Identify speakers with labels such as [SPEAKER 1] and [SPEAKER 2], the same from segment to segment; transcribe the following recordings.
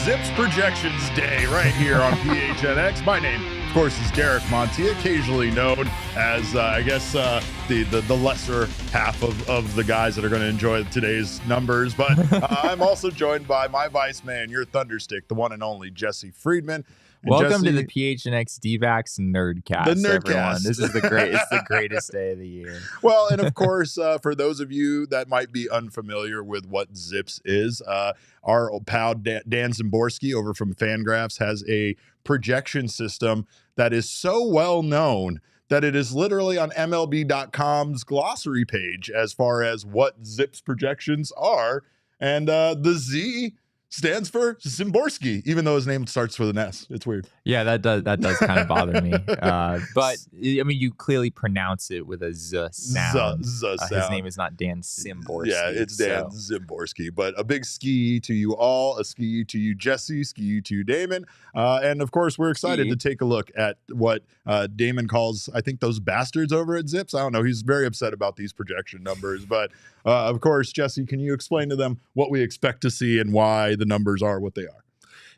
[SPEAKER 1] ZiPS Projections Day right here on PHNX. My name, of course, is Derek Monty, occasionally known as, the lesser half of the guys that are going to enjoy today's numbers. But I'm also joined by my vice man, your thunderstick, the one and only Jesse Friedman. And
[SPEAKER 2] welcome
[SPEAKER 1] Jesse,
[SPEAKER 2] to the PHNX D-backs Nerdcast.
[SPEAKER 1] The Nerdcast.
[SPEAKER 2] Everyone. This is the greatest day of the year.
[SPEAKER 1] Well, and of course, for those of you that might be unfamiliar with what ZiPS is, our pal Dan Szymboski over from Fangraphs has a projection system that is so well known that it is literally on MLB.com's glossary page as far as what ZiPS projections are. And the Z stands for Szymboski, even though his name starts with an S. It's weird.
[SPEAKER 2] Yeah, that does kind of bother me. But I mean, you clearly pronounce it with a Z sound.
[SPEAKER 1] Sound.
[SPEAKER 2] His name is not Dan Szymboski.
[SPEAKER 1] Yeah, it's Dan Szymboski. But a big ski to you all, a ski to you, Jesse, ski to you, Damon. And of course, we're excited to take a look at what Damon calls, I think, those bastards over at ZiPS. I don't know. He's very upset about these projection numbers. But of course, Jesse, can you explain to them what we expect to see and why the numbers are what they are?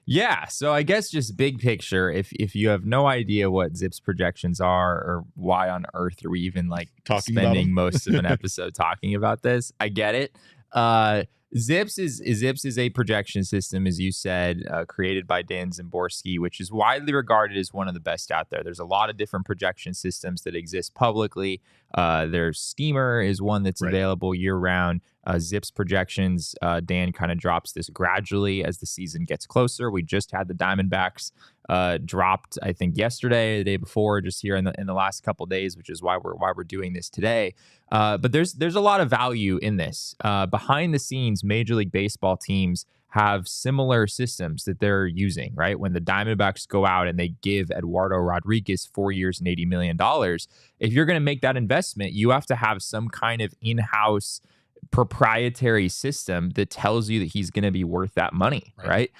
[SPEAKER 2] Yeah, so I guess just big picture, if you have no idea what ZiPS projections are or why on earth are we even spending most of an episode talking about this, I get it. ZiPS is a projection system, as you said, created by Dan Szymboski, which is widely regarded as one of the best out there. There's a lot of different projection systems that exist publicly. There's Steamer is one that's available year-round. ZiPS projections, Dan kind of drops this gradually as the season gets closer. We just had the Diamondbacks dropped, I think, yesterday, the day before, just here in the last couple of days, which is why we're doing this today. But there's a lot of value in this. Behind the scenes, Major League Baseball teams have similar systems that they're using, right? When the Diamondbacks go out and they give Eduardo Rodriguez 4 years and $80 million, if you're going to make that investment, you have to have some kind of in-house proprietary system that tells you that he's going to be worth that money, right?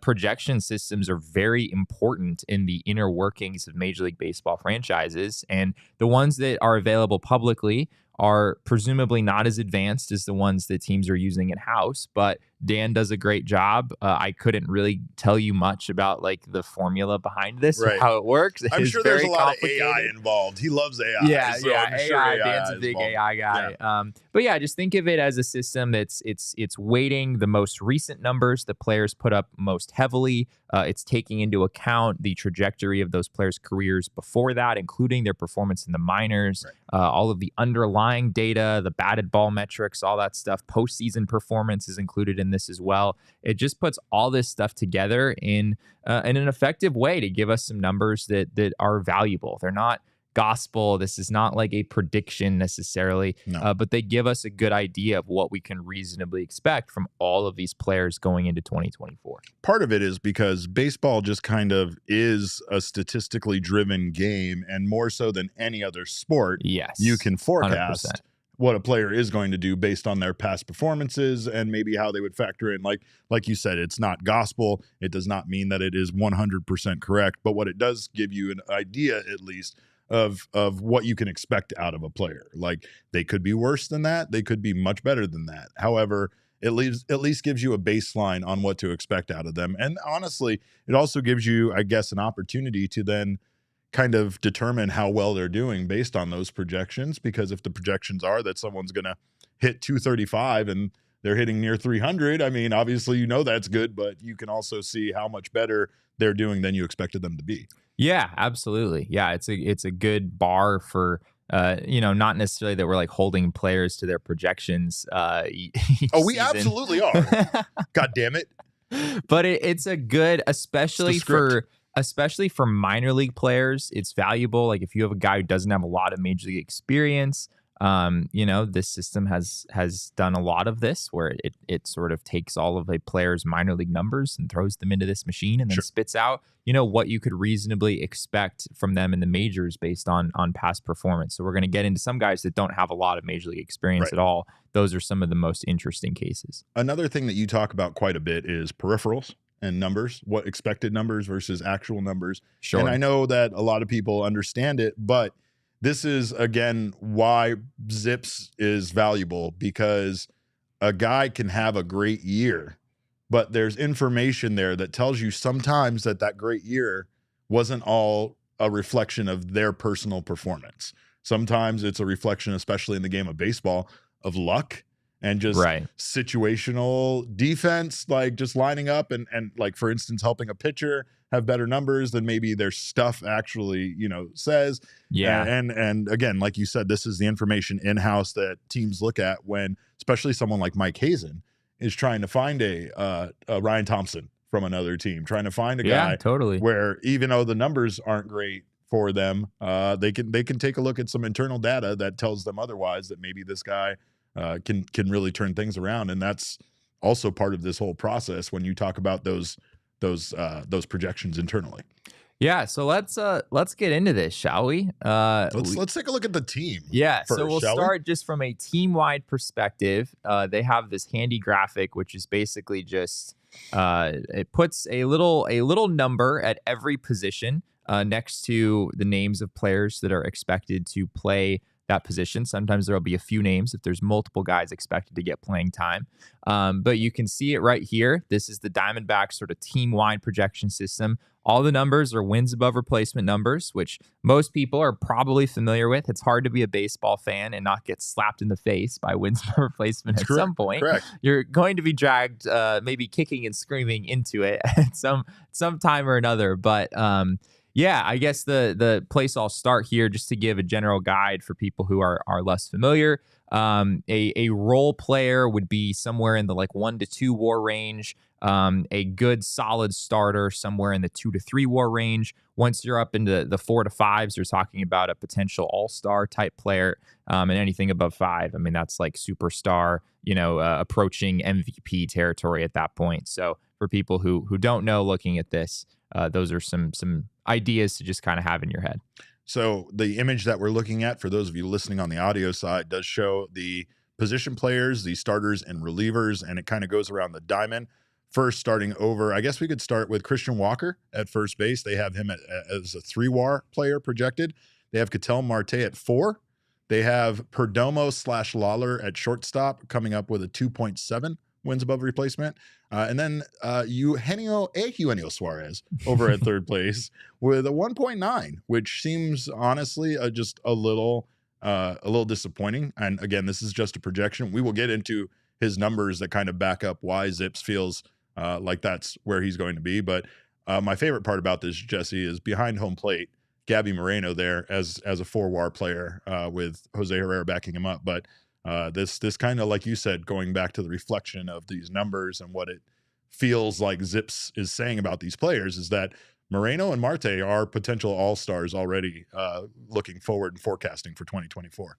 [SPEAKER 2] Projection systems are very important in the inner workings of Major League Baseball franchises, and the ones that are available publicly are presumably not as advanced as the ones that teams are using in-house, but Dan does a great job. I couldn't really tell you much about the formula behind this or how it works.
[SPEAKER 1] I'm sure there's a lot of AI involved. He loves AI.
[SPEAKER 2] Yeah, AI. Dan's a big AI guy. Yeah. But yeah, just think of it as a system that's it's weighting the most recent numbers the players put up most heavily. It's taking into account the trajectory of those players' careers before that, including their performance in the minors, all of the underlying data, the batted ball metrics, all that stuff. Postseason performance is included in this as well. It just puts all this stuff together in an effective way to give us some numbers that are valuable. They're not gospel. This is not like a prediction necessarily, but they give us a good idea of what we can reasonably expect from all of these players going into 2024.
[SPEAKER 1] Part of it is because baseball just kind of is a statistically driven game, and more so than any other sport, you can forecast 100%. What a player is going to do based on their past performances and maybe how they would factor in. Like you said, it's not gospel. It does not mean that it is 100% correct, but what it does give you an idea, at least, of what you can expect out of a player. Like, they could be worse than that. They could be much better than that. However, it at least gives you a baseline on what to expect out of them. And honestly, it also gives you, I guess, an opportunity to then kind of determine how well they're doing based on those projections. Because if the projections are that someone's going to hit 235 and they're hitting near 300, I mean, obviously, that's good, but you can also see how much better they're doing than you expected them to be. Yeah,
[SPEAKER 2] absolutely. Yeah, it's a good bar for not necessarily that we're holding players to their projections.
[SPEAKER 1] We absolutely are. God damn it.
[SPEAKER 2] But it's a good, especially for especially for minor league players, it's valuable. Like if you have a guy who doesn't have a lot of major league experience, this system has done a lot of this where it sort of takes all of a player's minor league numbers and throws them into this machine and then spits out, what you could reasonably expect from them in the majors based on past performance. So we're going to get into some guys that don't have a lot of major league experience at all. Those are some of the most interesting cases.
[SPEAKER 1] Another thing that you talk about quite a bit is peripherals and numbers, what expected numbers versus actual numbers. Sure. And I know that a lot of people understand it, but this is, again, why ZiPS is valuable, because a guy can have a great year, but there's information there that tells you sometimes that great year wasn't all a reflection of their personal performance. Sometimes it's a reflection, especially in the game of baseball, of luck and just situational defense, like just lining up and like, for instance, helping a pitcher have better numbers than maybe their stuff actually, says. Yeah. And again, like you said, this is the information in-house that teams look at when, especially someone like Mike Hazen is trying to find a Ryan Thompson from another team, trying to find a guy where even though the numbers aren't great for them, they can take a look at some internal data that tells them otherwise, that maybe this guy can really turn things around. And that's also part of this whole process when you talk about those projections internally.
[SPEAKER 2] Yeah, so let's get into this, shall we?
[SPEAKER 1] Let's take a look at the team.
[SPEAKER 2] Yeah, first, so we'll start just from a team-wide perspective. They have this handy graphic, which is basically just it puts a little number at every position next to the names of players that are expected to play that position. Sometimes there'll be a few names if there's multiple guys expected to get playing time. But you can see it right here. This is the Diamondbacks sort of team-wide projection system. All the numbers are wins above replacement numbers, which most people are probably familiar with. It's hard to be a baseball fan and not get slapped in the face by wins above replacement at some point.
[SPEAKER 1] Correct.
[SPEAKER 2] You're going to be dragged, maybe kicking and screaming into it at some time or another. But yeah, I guess the place I'll start here, just to give a general guide for people who are less familiar. A role player would be somewhere in the 1 to 2 WAR range. A good solid starter somewhere in the 2 to 3 WAR range. Once you're up into the 4 to 5s, you're talking about a potential all-star type player. And anything above 5, I mean, that's like superstar, approaching MVP territory at that point. So for people who don't know, looking at this, those are some ideas to just kind of have in your head.
[SPEAKER 1] So the image that we're looking at, for those of you listening on the audio side, does show the position players, the starters and relievers, and it kind of goes around the diamond. First, starting over, I guess we could start with Christian Walker at first base. They have him as a 3 WAR player projected. They have Ketel Marte at 4. They have Perdomo / Lawler at shortstop, coming up with a 2.7 wins above replacement. And then Eugenio Suarez over at third place with a 1.9, which seems honestly just a little disappointing. And again, this is just a projection. We will get into his numbers that kind of back up why ZiPS feels like that's where he's going to be. But my favorite part about this, Jesse, is behind home plate, Gabby Moreno there as a 4 WAR player with Jose Herrera backing him up. But this kind of, like you said, going back to the reflection of these numbers and what it feels like ZiPS is saying about these players, is that Moreno and Marte are potential all-stars already, looking forward and forecasting for 2024.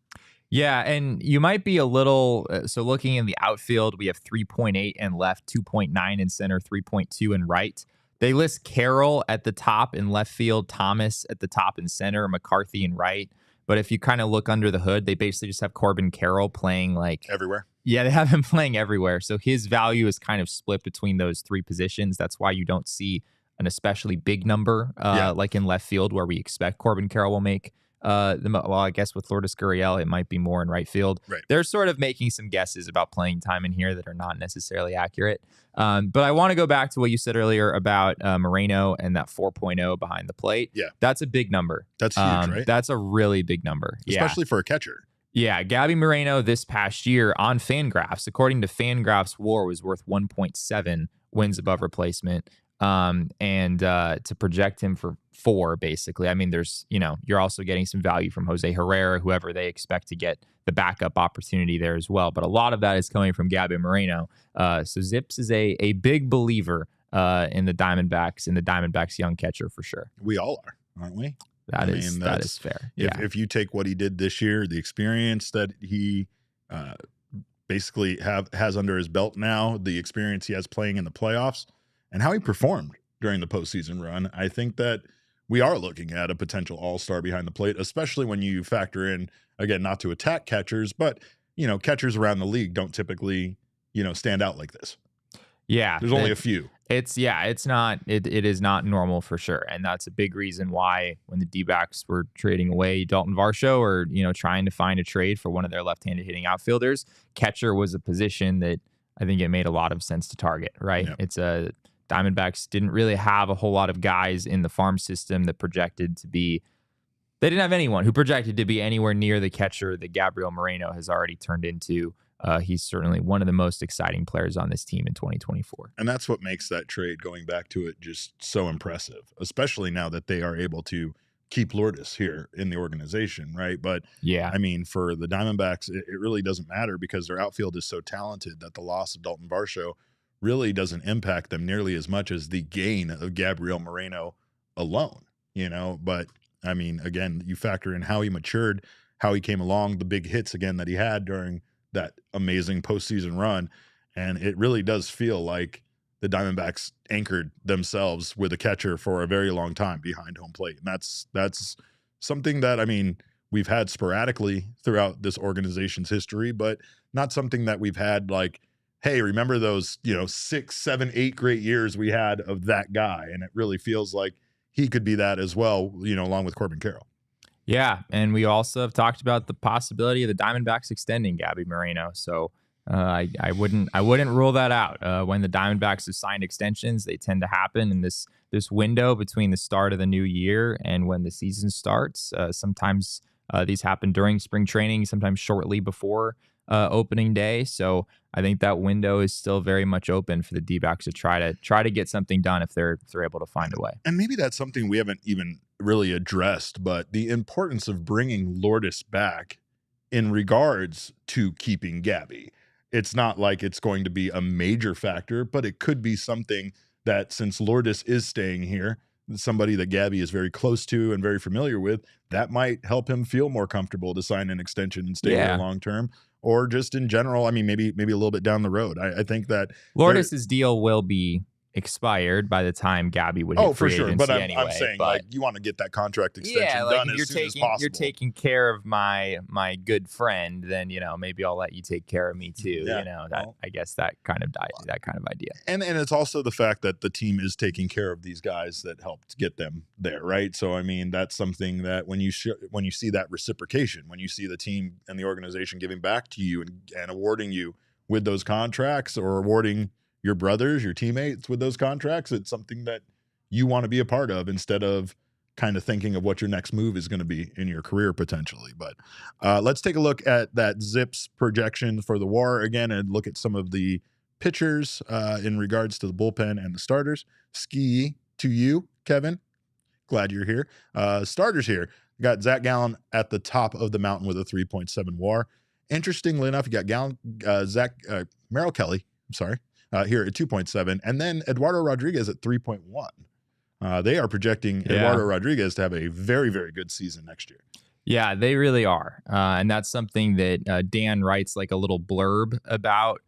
[SPEAKER 2] Yeah, and you might be a little, so looking in the outfield, we have 3.8 in left, 2.9 in center, 3.2 in right. They list Carroll at the top in left field, Thomas at the top in center, McCarthy in right. But if you kind of look under the hood, they basically just have Corbin Carroll playing
[SPEAKER 1] everywhere.
[SPEAKER 2] Yeah, they have him playing everywhere. So his value is kind of split between those 3 positions. That's why you don't see an especially big number like in left field, where we expect Corbin Carroll will make well, I guess with Lourdes Gurriel, it might be more in right field.
[SPEAKER 1] Right.
[SPEAKER 2] They're sort of making some guesses about playing time in here that are not necessarily accurate. But I want to go back to what you said earlier about Moreno and that 4.0 behind the plate.
[SPEAKER 1] Yeah.
[SPEAKER 2] That's a big number.
[SPEAKER 1] That's huge, right?
[SPEAKER 2] That's a really big number.
[SPEAKER 1] Especially for a catcher.
[SPEAKER 2] Yeah, Gabby Moreno this past year on Fangraphs, according to Fangraphs, WAR was worth 1.7 wins above replacement. And to project him for 4, basically, I mean, there's, you're also getting some value from Jose Herrera, whoever they expect to get the backup opportunity there as well. But a lot of that is coming from Gabby Moreno. So ZiPS is a big believer in the Diamondbacks young catcher for sure.
[SPEAKER 1] We all are, aren't we?
[SPEAKER 2] That is fair.
[SPEAKER 1] If you take what he did this year, the experience that he basically has under his belt now, the experience he has playing in the playoffs, and how he performed during the postseason run, I think that we are looking at a potential all-star behind the plate, especially when you factor in, again, not to attack catchers, but, catchers around the league don't typically, stand out like this.
[SPEAKER 2] Yeah.
[SPEAKER 1] There's only a few.
[SPEAKER 2] It is not normal for sure. And that's a big reason why when the D-backs were trading away Dalton Varsho or, trying to find a trade for one of their left-handed hitting outfielders, catcher was a position that I think it made a lot of sense to target, right? Yep. Diamondbacks didn't really have a whole lot of guys in the farm system that projected to be, they didn't have anyone who projected to be anywhere near the catcher that Gabriel Moreno has already turned into. He's certainly one of the most exciting players on this team in 2024.
[SPEAKER 1] And that's what makes that trade, going back to it, just so impressive, especially now that they are able to keep Lourdes here in the organization, right? But
[SPEAKER 2] yeah,
[SPEAKER 1] I mean, for the Diamondbacks, it really doesn't matter because their outfield is so talented that the loss of Dalton Varsho really doesn't impact them nearly as much as the gain of Gabriel Moreno alone, But I mean, again, you factor in how he matured, how he came along, the big hits again that he had during that amazing postseason run. And it really does feel like the Diamondbacks anchored themselves with a catcher for a very long time behind home plate. And that's something that, I mean, we've had sporadically throughout this organization's history, but not something that we've had like, hey, remember those, 6, 7, 8 great years we had of that guy. And it really feels like he could be that as well, along with Corbin Carroll.
[SPEAKER 2] Yeah, and we also have talked about the possibility of the Diamondbacks extending Gabby Moreno. So I wouldn't rule that out. When the Diamondbacks have signed extensions, they tend to happen in this window between the start of the new year and when the season starts. Sometimes these happen during spring training, sometimes shortly before opening day. So I think that window is still very much open for the D-backs to try to get something done if they're able to find a way.
[SPEAKER 1] And maybe that's something we haven't even really addressed, but the importance of bringing Lourdes back in regards to keeping Gabby. It's not like it's going to be a major factor, but it could be something that, since Lourdes is staying here, somebody that Gabby is very close to and very familiar with, that might help him feel more comfortable to sign an extension and stay there long term. Or just in general, I mean, maybe a little bit down the road. I think that
[SPEAKER 2] Lourdes' deal will be expired by the time Gabby would hit free agency.
[SPEAKER 1] But I'm
[SPEAKER 2] anyway,
[SPEAKER 1] saying, like, you want to get that contract extension done as soon as possible.
[SPEAKER 2] You're taking care of my good friend, then maybe I'll let you take care of me too. I guess that kind of idea.
[SPEAKER 1] And it's also the fact that the team is taking care of these guys that helped get them there, right? So I mean, that's something that when you see that reciprocation, when you see the team and the organization giving back to you and awarding you with those contracts, or awarding your brothers, your teammates with those contracts, it's something that you want to be a part of instead of kind of thinking of what your next move is going to be in your career potentially. But let's take a look at that ZiPS projection for the WAR again and look at some of the pitchers in regards to the bullpen and the starters. Ski to you, Kevin. Glad you're here. Starters here. You got Zach Gallen at the top of the mountain with a 3.7 WAR. Interestingly enough, you got Merrill Kelly, here at 2.7, and then Eduardo Rodriguez at 3.1. They are projecting Eduardo Rodriguez to have a very, very good season next year.
[SPEAKER 2] Yeah, they really are. And that's something that Dan writes like a little blurb about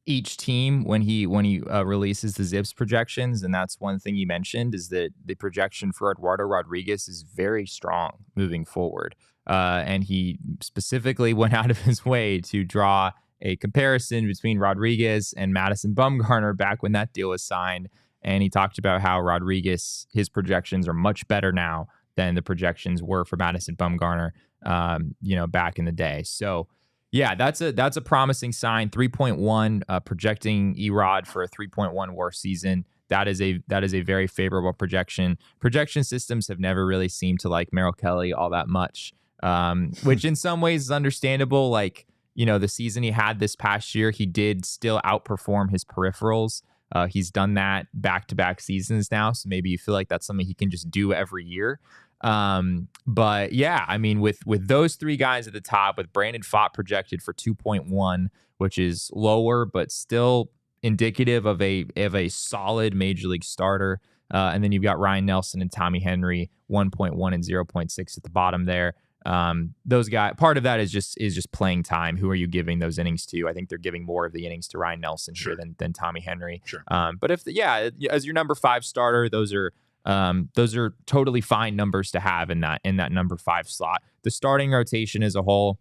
[SPEAKER 2] each team when he releases the ZiPS projections. And that's one thing he mentioned, is that the projection for Eduardo Rodriguez is very strong moving forward. And he specifically went out of his way to draw a comparison between Rodriguez and Madison Bumgarner back when that deal was signed. And he talked about how Rodriguez, his projections are much better now than the projections were for Madison Bumgarner, back in the day. So yeah, that's a promising sign. 3.1, projecting Erod for a 3.1 WAR season. That is a very favorable projection. Projection systems have never really seemed to like Merrill Kelly all that much, which in some ways is understandable. Like, the season he had this past year, he did still outperform his peripherals. He's done that back-to-back seasons now, so maybe you feel like that's something he can just do every year. But yeah, I mean, with those three guys at the top, with Brandon Pfaadt projected for 2.1, which is lower, but still indicative of a solid major league starter. And then you've got Ryan Nelson and Tommy Henry, 1.1 and 0.6 at the bottom there. Those guys, part of that is just playing time. Who are you giving those innings to? I think they're giving more of the innings to Ryan Nelson here than Tommy Henry.
[SPEAKER 1] Sure.
[SPEAKER 2] But as your number 5 starter, those are totally fine numbers to have in that number 5 slot. The starting rotation as a whole,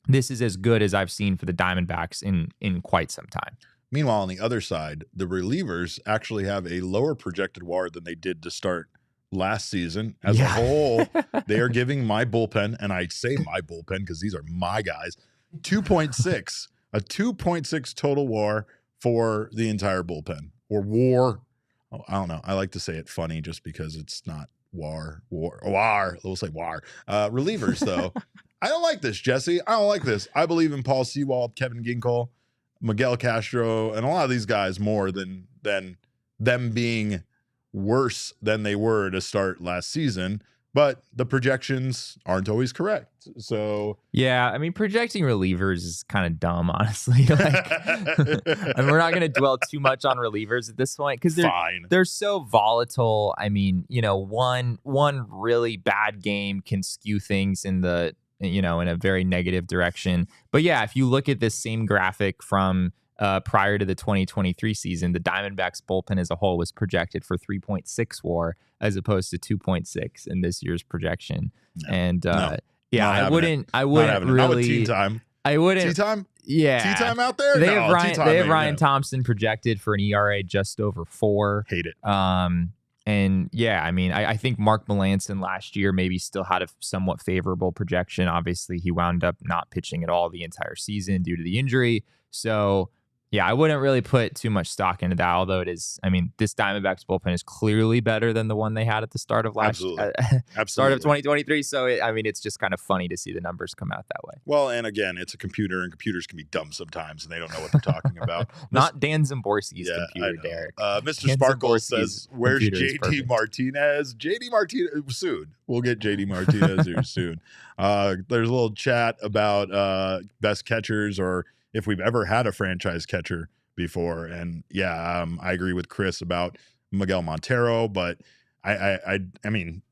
[SPEAKER 2] this is as good as I've seen for the Diamondbacks in quite some time.
[SPEAKER 1] Meanwhile, on the other side, the relievers actually have a lower projected WAR than they did to start last season. As a whole, they are giving my bullpen, and I say my bullpen because these are my guys, 2.6, a 2.6 total WAR for the entire bullpen, or WAR. Oh, I don't know. I like to say it funny just because it's not WAR. We'll say WAR. Relievers, though. I don't like this, Jesse. I don't like this. I believe in Paul Sewald, Kevin Ginkel, Miguel Castro, and a lot of these guys more than them being worse than they were to start last season. But the projections aren't always correct. So
[SPEAKER 2] yeah, I mean, projecting relievers is kind of dumb, honestly. Like, and we're not going to dwell too much on relievers at this point because they're so volatile. I mean, one really bad game can skew things in a very negative direction. But yeah, if you look at this same graphic from prior to the 2023 season, the Diamondbacks bullpen as a whole was projected for 3.6 WAR as opposed to 2.6 in this year's projection.
[SPEAKER 1] No,
[SPEAKER 2] And
[SPEAKER 1] no,
[SPEAKER 2] I wouldn't really.
[SPEAKER 1] Tea time.
[SPEAKER 2] I wouldn't.
[SPEAKER 1] Tea time.
[SPEAKER 2] Yeah.
[SPEAKER 1] Tea time out there.
[SPEAKER 2] They have Ryan Thompson projected for an ERA just over 4.
[SPEAKER 1] Hate it.
[SPEAKER 2] And yeah, I mean, I think Mark Melancon last year maybe still had a somewhat favorable projection. Obviously, he wound up not pitching at all the entire season due to the injury. So yeah, I wouldn't really put too much stock into that, although it is, I mean, this Diamondbacks bullpen is clearly better than the one they had at the start of start of 2023. So, it's just kind of funny to see the numbers come out that way.
[SPEAKER 1] Well, and again, it's a computer, and computers can be dumb sometimes, and they don't know what they're talking about.
[SPEAKER 2] Not Dan Szymborski's computer, Derek.
[SPEAKER 1] Mr. Sparkle says, where's JD Martinez? JD Martinez, soon. We'll get JD Martinez here soon. There's a little chat about best catchers, or if we've ever had a franchise catcher before. And yeah, I agree with Chris about Miguel Montero, but I mean,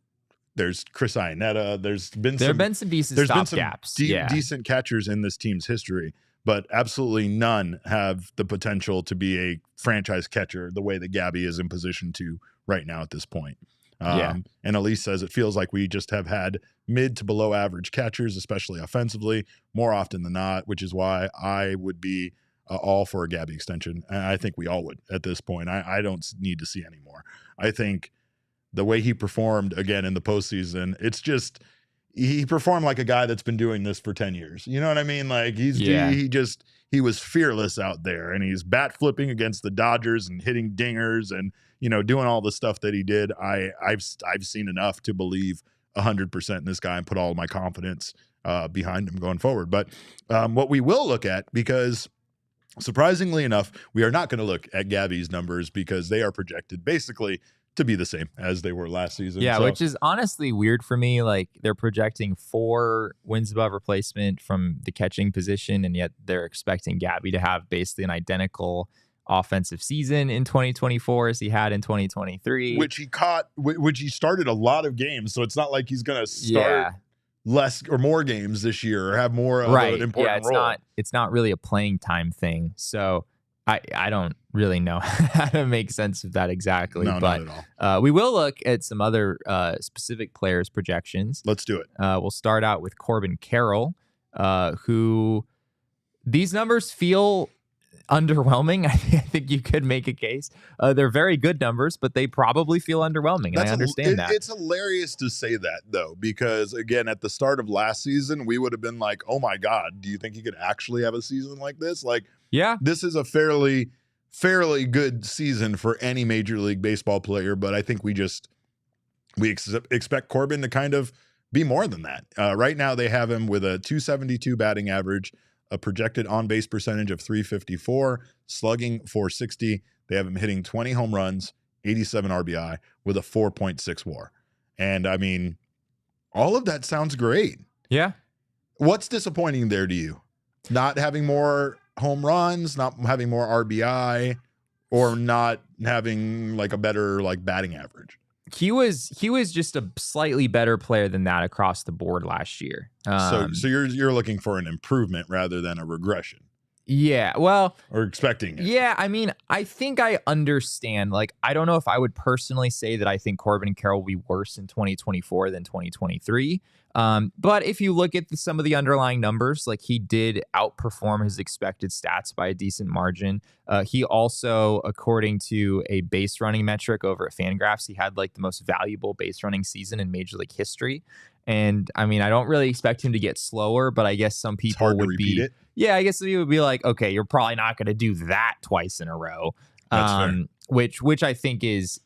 [SPEAKER 1] there's Chris Iannetta. There have been some decent stopgaps. Decent catchers in this team's history, but absolutely none have the potential to be a franchise catcher the way that Gabby is in position to right now at this point. And Elise says it feels like we just have had mid to below average catchers, especially offensively, more often than not, which is why I would be all for a Gabby extension. And I think we all would at this point. I don't need to see any more. I think the way he performed again in the postseason, it's just, he performed like a guy that's been doing this for 10 years. You know what I mean? Like he was fearless out there, and he's bat flipping against the Dodgers and hitting dingers and, doing all the stuff that he did. I've seen enough to believe 100% in this guy and put all of my confidence behind him going forward. But what we will look at, because surprisingly enough, we are not going to look at Gabby's numbers because they are projected basically to be the same as they were last season.
[SPEAKER 2] Yeah, which is honestly weird for me. Like, they're projecting 4 wins above replacement from the catching position, and yet they're expecting Gabby to have basically an identical offensive season in 2024 as he had in 2023.
[SPEAKER 1] Which he started a lot of games, so it's not like he's going to start less or more games this year or have more of an important role.
[SPEAKER 2] It's not really a playing time thing. So I don't really know how to make sense of that exactly.
[SPEAKER 1] No,
[SPEAKER 2] but
[SPEAKER 1] not at all.
[SPEAKER 2] We will look at some other specific players' projections.
[SPEAKER 1] Let's do it.
[SPEAKER 2] We'll start out with Corbin Carroll, who these numbers feel underwhelming. I think you could make a case. They're very good numbers, but they probably feel underwhelming. I understand that.
[SPEAKER 1] It's hilarious to say that, though, because again, at the start of last season, we would have been like, oh my God, do you think he could actually have a season like this? Like,
[SPEAKER 2] yeah,
[SPEAKER 1] this is a fairly good season for any Major League Baseball player, but I think we expect Corbin to kind of be more than that. Right now, they have him with a 272 batting average, a projected on-base percentage of 354, slugging 460. They have him hitting 20 home runs, 87 RBI with a 4.6 WAR. And I mean, all of that sounds great.
[SPEAKER 2] Yeah.
[SPEAKER 1] What's disappointing there to you? Not having more home runs, not having more RBI? or not having like a better like batting average?
[SPEAKER 2] He was just a slightly better player than that across the board last year.
[SPEAKER 1] So you're looking for an improvement rather than a regression.
[SPEAKER 2] Yeah, well,
[SPEAKER 1] or expecting it.
[SPEAKER 2] Yeah, I mean, I think I understand. Like, I don't know if I would personally say that I think Corbin Carroll will be worse in 2024 than 2023. But if you look at some of the underlying numbers, like he did outperform his expected stats by a decent margin. He also, according to a base running metric over at Fangraphs, he had like the most valuable base running season in Major League history. And I mean, I don't really expect him to get slower, but I guess some people would be. It. Yeah, I guess he would be like, okay, you're probably not going to do that twice in a row.
[SPEAKER 1] That's fair.
[SPEAKER 2] Which I think is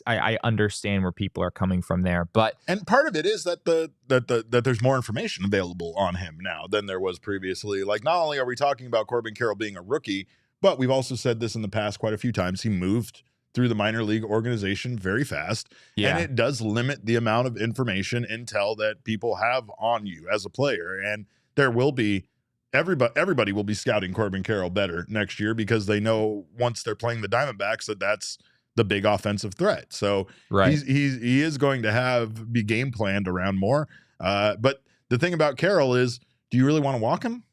[SPEAKER 2] I understand where people are coming from there, but
[SPEAKER 1] and part of it is that that there's more information available on him now than there was previously. Like, not only are we talking about Corbin Carroll being a rookie, but we've also said this in the past quite a few times. He moved through the minor league organization very fast, and it does limit the amount of information, intel that people have on you as a player. And there will be everybody will be scouting Corbin Carroll better next year because they know once they're playing the Diamondbacks that that's the big offensive threat. So he is going to be game planned around more. But the thing about Carroll is, do you really want to walk him?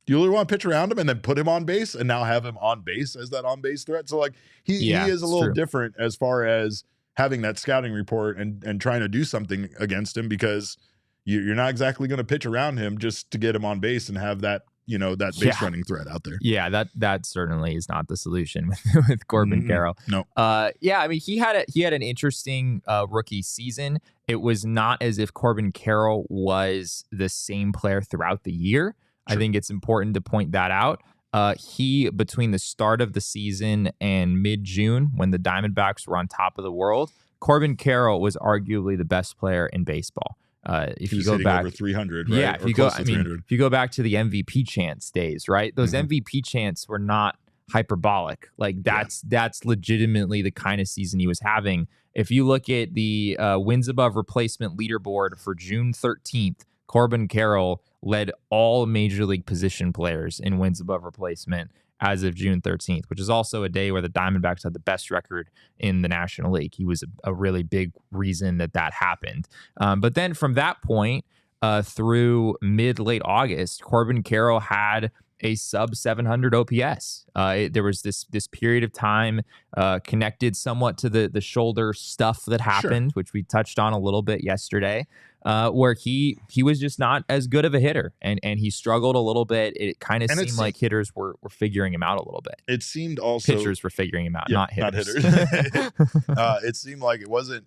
[SPEAKER 1] Do you really want to pitch around him and then put him on base and now have him on base as that on base threat? So like he is a little different as far as having that scouting report and trying to do something against him, because you're not exactly going to pitch around him just to get him on base and have that, that base running threat out there.
[SPEAKER 2] Yeah, that certainly is not the solution with Corbin Carroll.
[SPEAKER 1] No.
[SPEAKER 2] Yeah, I mean, he had an interesting rookie season. It was not as if Corbin Carroll was the same player throughout the year. Sure. I think it's important to point that out. He, between the start of the season and mid-June, when the Diamondbacks were on top of the world, Corbin Carroll was arguably the best player in baseball. If you go back
[SPEAKER 1] over 300, right?
[SPEAKER 2] Yeah, if you go back to the MVP chants days, right? Those MVP chants were not hyperbolic. Like that's legitimately the kind of season he was having. If you look at the wins above replacement leaderboard for June 13th, Corbin Carroll led all major league position players in wins above replacement as of June 13th, which is also a day where the Diamondbacks had the best record in the National League. He was a really big reason that happened. But then from that point through mid-late August, Corbin Carroll had a sub 700 OPS. There was this period of time connected somewhat to the shoulder stuff that happened, which we touched on a little bit yesterday, where he was just not as good of a hitter, and he struggled a little bit. It kind of seemed like hitters were figuring him out a little bit.
[SPEAKER 1] It seemed also
[SPEAKER 2] pitchers were figuring him out, not hitters.
[SPEAKER 1] It seemed like it wasn't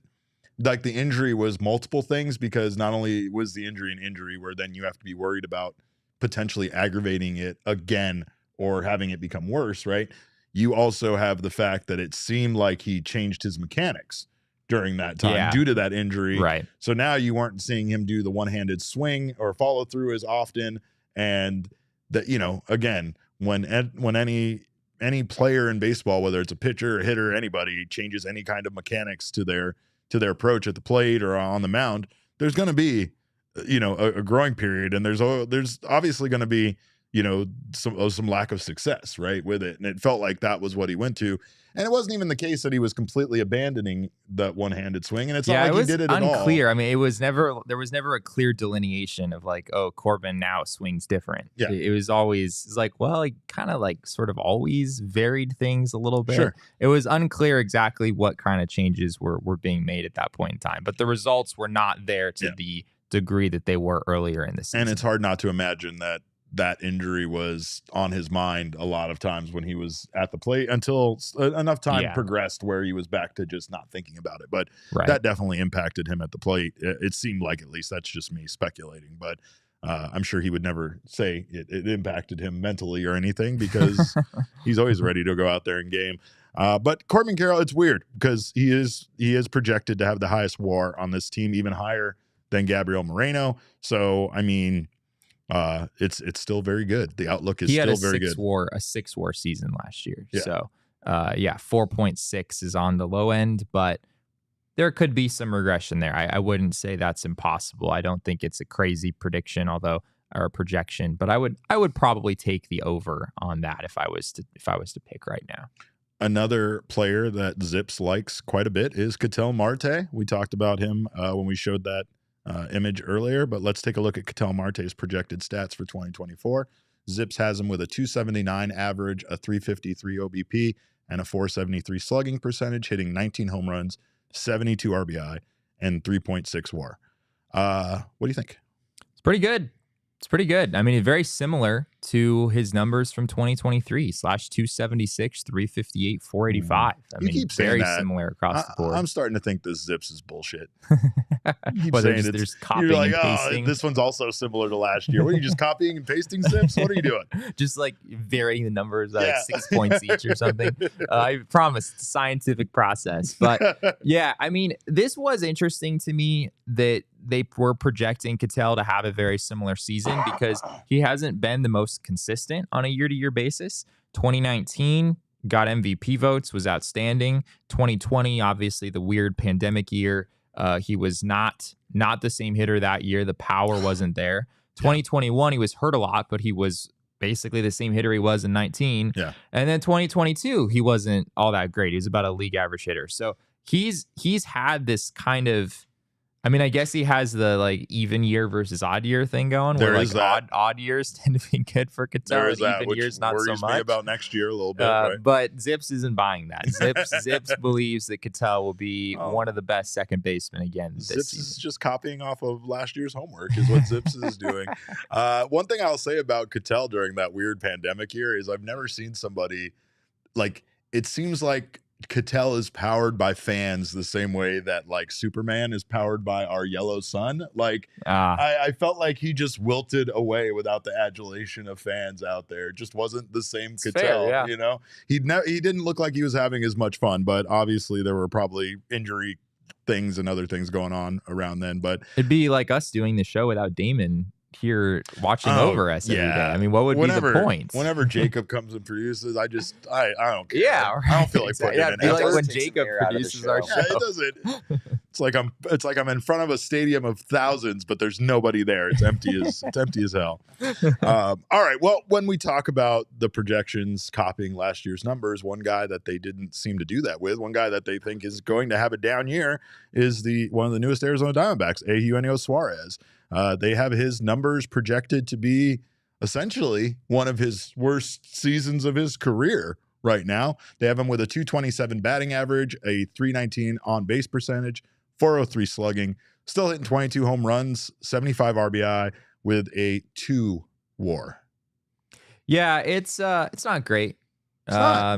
[SPEAKER 1] like the injury was multiple things, because not only was the injury an injury where then you have to be worried about potentially aggravating it again or having it become worse, right? You also have the fact that it seemed like he changed his mechanics during that time due to that injury.
[SPEAKER 2] Right.
[SPEAKER 1] So now you weren't seeing him do the one-handed swing or follow through as often. And that, again, when any player in baseball, whether it's a pitcher, a hitter, anybody, changes any kind of mechanics to their approach at the plate or on the mound, there's going to be a growing period, and there's obviously going to be some lack of success, right, with it. And it felt like that was what he went to, and it wasn't even the case that he was completely abandoning that one-handed swing, and it's not like he did it at all.
[SPEAKER 2] Unclear. I mean, there was never a clear delineation of like, oh, Corbin now swings different.
[SPEAKER 1] Yeah,
[SPEAKER 2] it was always like, well, he kind of like sort of always varied things a little bit.
[SPEAKER 1] Sure.
[SPEAKER 2] It was unclear exactly what kind of changes were being made at that point in time, but the results were not there to the degree that they were earlier in the season.
[SPEAKER 1] And it's hard not to imagine that injury was on his mind a lot of times when he was at the plate, until enough time progressed where he was back to just not thinking about it. But that definitely impacted him at the plate. It seemed like, at least that's just me speculating, but I'm sure he would never say it impacted him mentally or anything, because he's always ready to go out there and game. But Corbin Carroll, it's weird because he is projected to have the highest WAR on this team, even higher than Gabriel Moreno. So, I mean, it's still very good. The outlook is still very good.
[SPEAKER 2] He had a 6 WAR season last year. Yeah. So, 4.6 is on the low end, but there could be some regression there. I wouldn't say that's impossible. I don't think it's a crazy prediction, or a projection, but I would probably take the over on that if I was to pick right now.
[SPEAKER 1] Another player that ZiPS likes quite a bit is Ketel Marte. We talked about him when we showed that image earlier, but let's take a look at Ketel Marte's projected stats for 2024. ZiPS has him with a 279 average, a 353 OBP, and a 473 slugging percentage, hitting 19 home runs, 72 RBI, and 3.6 WAR. What do you think?
[SPEAKER 2] It's pretty good. It's pretty good. I mean, very similar to his numbers from 2023 /276, 358, 485. I mean, very similar across the board.
[SPEAKER 1] I'm starting to think this ZiPS is bullshit.
[SPEAKER 2] Well, they're just copying and pasting.
[SPEAKER 1] This one's also similar to last year. What are you just copying and pasting ZiPS? What are you doing?
[SPEAKER 2] Just like varying the numbers by like 6 points each or something. I promise it's a scientific process. But yeah, I mean, this was interesting to me that they were projecting Ketel to have a very similar season because he hasn't been the most consistent on a year-to-year basis. 2019 got MVP votes, was outstanding. 2020, obviously the weird pandemic year. He was not the same hitter that year. The power wasn't there. 2021, he was hurt a lot, but he was basically the same hitter he was in 19.
[SPEAKER 1] Yeah.
[SPEAKER 2] And then 2022, he wasn't all that great. He was about a league average hitter. So he's had this kind of, I mean, I guess he has the like even year versus odd year thing going.
[SPEAKER 1] There
[SPEAKER 2] where
[SPEAKER 1] is
[SPEAKER 2] like odd years tend to be good for Ketel.
[SPEAKER 1] There is that,
[SPEAKER 2] even years not so
[SPEAKER 1] worries
[SPEAKER 2] much.
[SPEAKER 1] me about next year a little bit. Right?
[SPEAKER 2] But ZiPS isn't buying that. ZiPS believes that Ketel will be one of the best second basemen again this
[SPEAKER 1] ZiPS
[SPEAKER 2] season.
[SPEAKER 1] Is just copying off of last year's homework is what ZiPS is doing. One thing I'll say about Ketel during that weird pandemic year is I've never seen somebody like, it seems like Ketel is powered by fans the same way that like Superman is powered by our yellow sun. Like I felt like he just wilted away without the adulation of fans out there. It just wasn't the same Ketel.
[SPEAKER 2] Fair,
[SPEAKER 1] you know, he didn't look like he was having as much fun, but obviously there were probably injury things and other things going on around then. But
[SPEAKER 2] it'd be like us doing the show without Damon here watching over us every day. I mean, what would be the point?
[SPEAKER 1] Whenever Jacob comes and produces, I don't care.
[SPEAKER 2] Yeah, right.
[SPEAKER 1] I don't feel like putting in
[SPEAKER 2] like
[SPEAKER 1] effort.
[SPEAKER 2] when Jacob produces our show.
[SPEAKER 1] Yeah, it doesn't. It's like I'm in front of a stadium of thousands, but there's nobody there. It's empty as hell. All right. Well, when we talk about the projections copying last year's numbers, one guy that they didn't seem to do that with, one guy that they think is going to have a down year, is one of the newest Arizona Diamondbacks, Eugenio Suarez. They have his numbers projected to be essentially one of his worst seasons of his career right now. They have him with a 227 batting average, a 319 on base percentage, 403 slugging, still hitting 22 home runs, 75 RBI with a 2 WAR.
[SPEAKER 2] Yeah, it's not great. I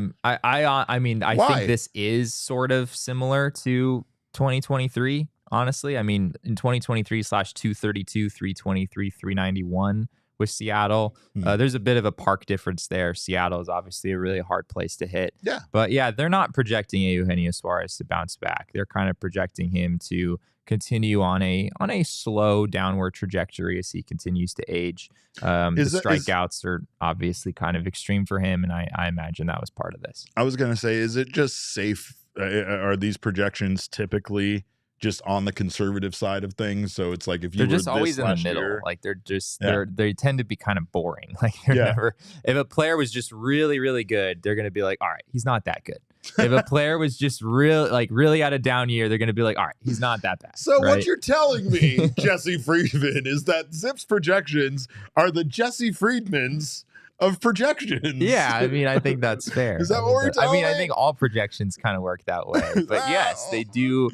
[SPEAKER 2] mean, I think this is sort of similar to 2023. Honestly, I mean, in 2023 /232, 323, 391 with Seattle, there's a bit of a park difference there. Seattle is obviously a really hard place to hit.
[SPEAKER 1] Yeah.
[SPEAKER 2] But yeah, they're not projecting Eugenio Suarez to bounce back. They're kind of projecting him to continue on a slow downward trajectory as he continues to age. The strikeouts are obviously kind of extreme for him, and I imagine that was part of this.
[SPEAKER 1] I was going to say, is it just safe? Are these projections typically just on the conservative side of things? So it's like if
[SPEAKER 2] they're just always in the middle, like they're just they tend to be kind of boring. Like they're never. If a player was just really really good, they're gonna be like, all right, he's not that good. If a player was just really had a down year, they're gonna be like, all right, he's not that bad.
[SPEAKER 1] So what you're telling me, Jesse Friedman, is that ZiPS projections are the Jesse Friedmans of projections.
[SPEAKER 2] Yeah, I mean, I think that's fair.
[SPEAKER 1] Is that what we're telling?
[SPEAKER 2] I mean, I think all projections kind of work that way. But yes, they do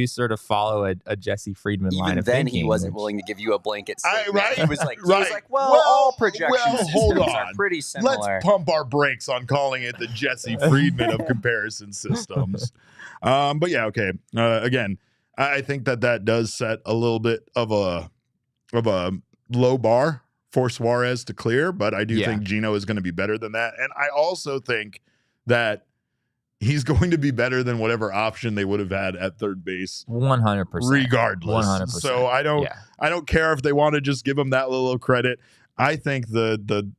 [SPEAKER 2] sort of follow a Jesse Friedman line of thinking.
[SPEAKER 3] Even then, he wasn't willing to give you a blanket statement.
[SPEAKER 1] Right?
[SPEAKER 3] He was like, well, all projections
[SPEAKER 1] hold on.
[SPEAKER 3] are pretty similar.
[SPEAKER 1] Let's pump our brakes on calling it the Jesse Friedman of comparison systems. But yeah, okay. Again, I think that does set a little bit of a low bar for Suarez to clear, but I do think Gino is going to be better than that. And I also think that he's going to be better than whatever option they would have had at third base.
[SPEAKER 2] 100%.
[SPEAKER 1] Regardless.
[SPEAKER 2] 100%.
[SPEAKER 1] So I don't care if they want to just give him that little credit. I think the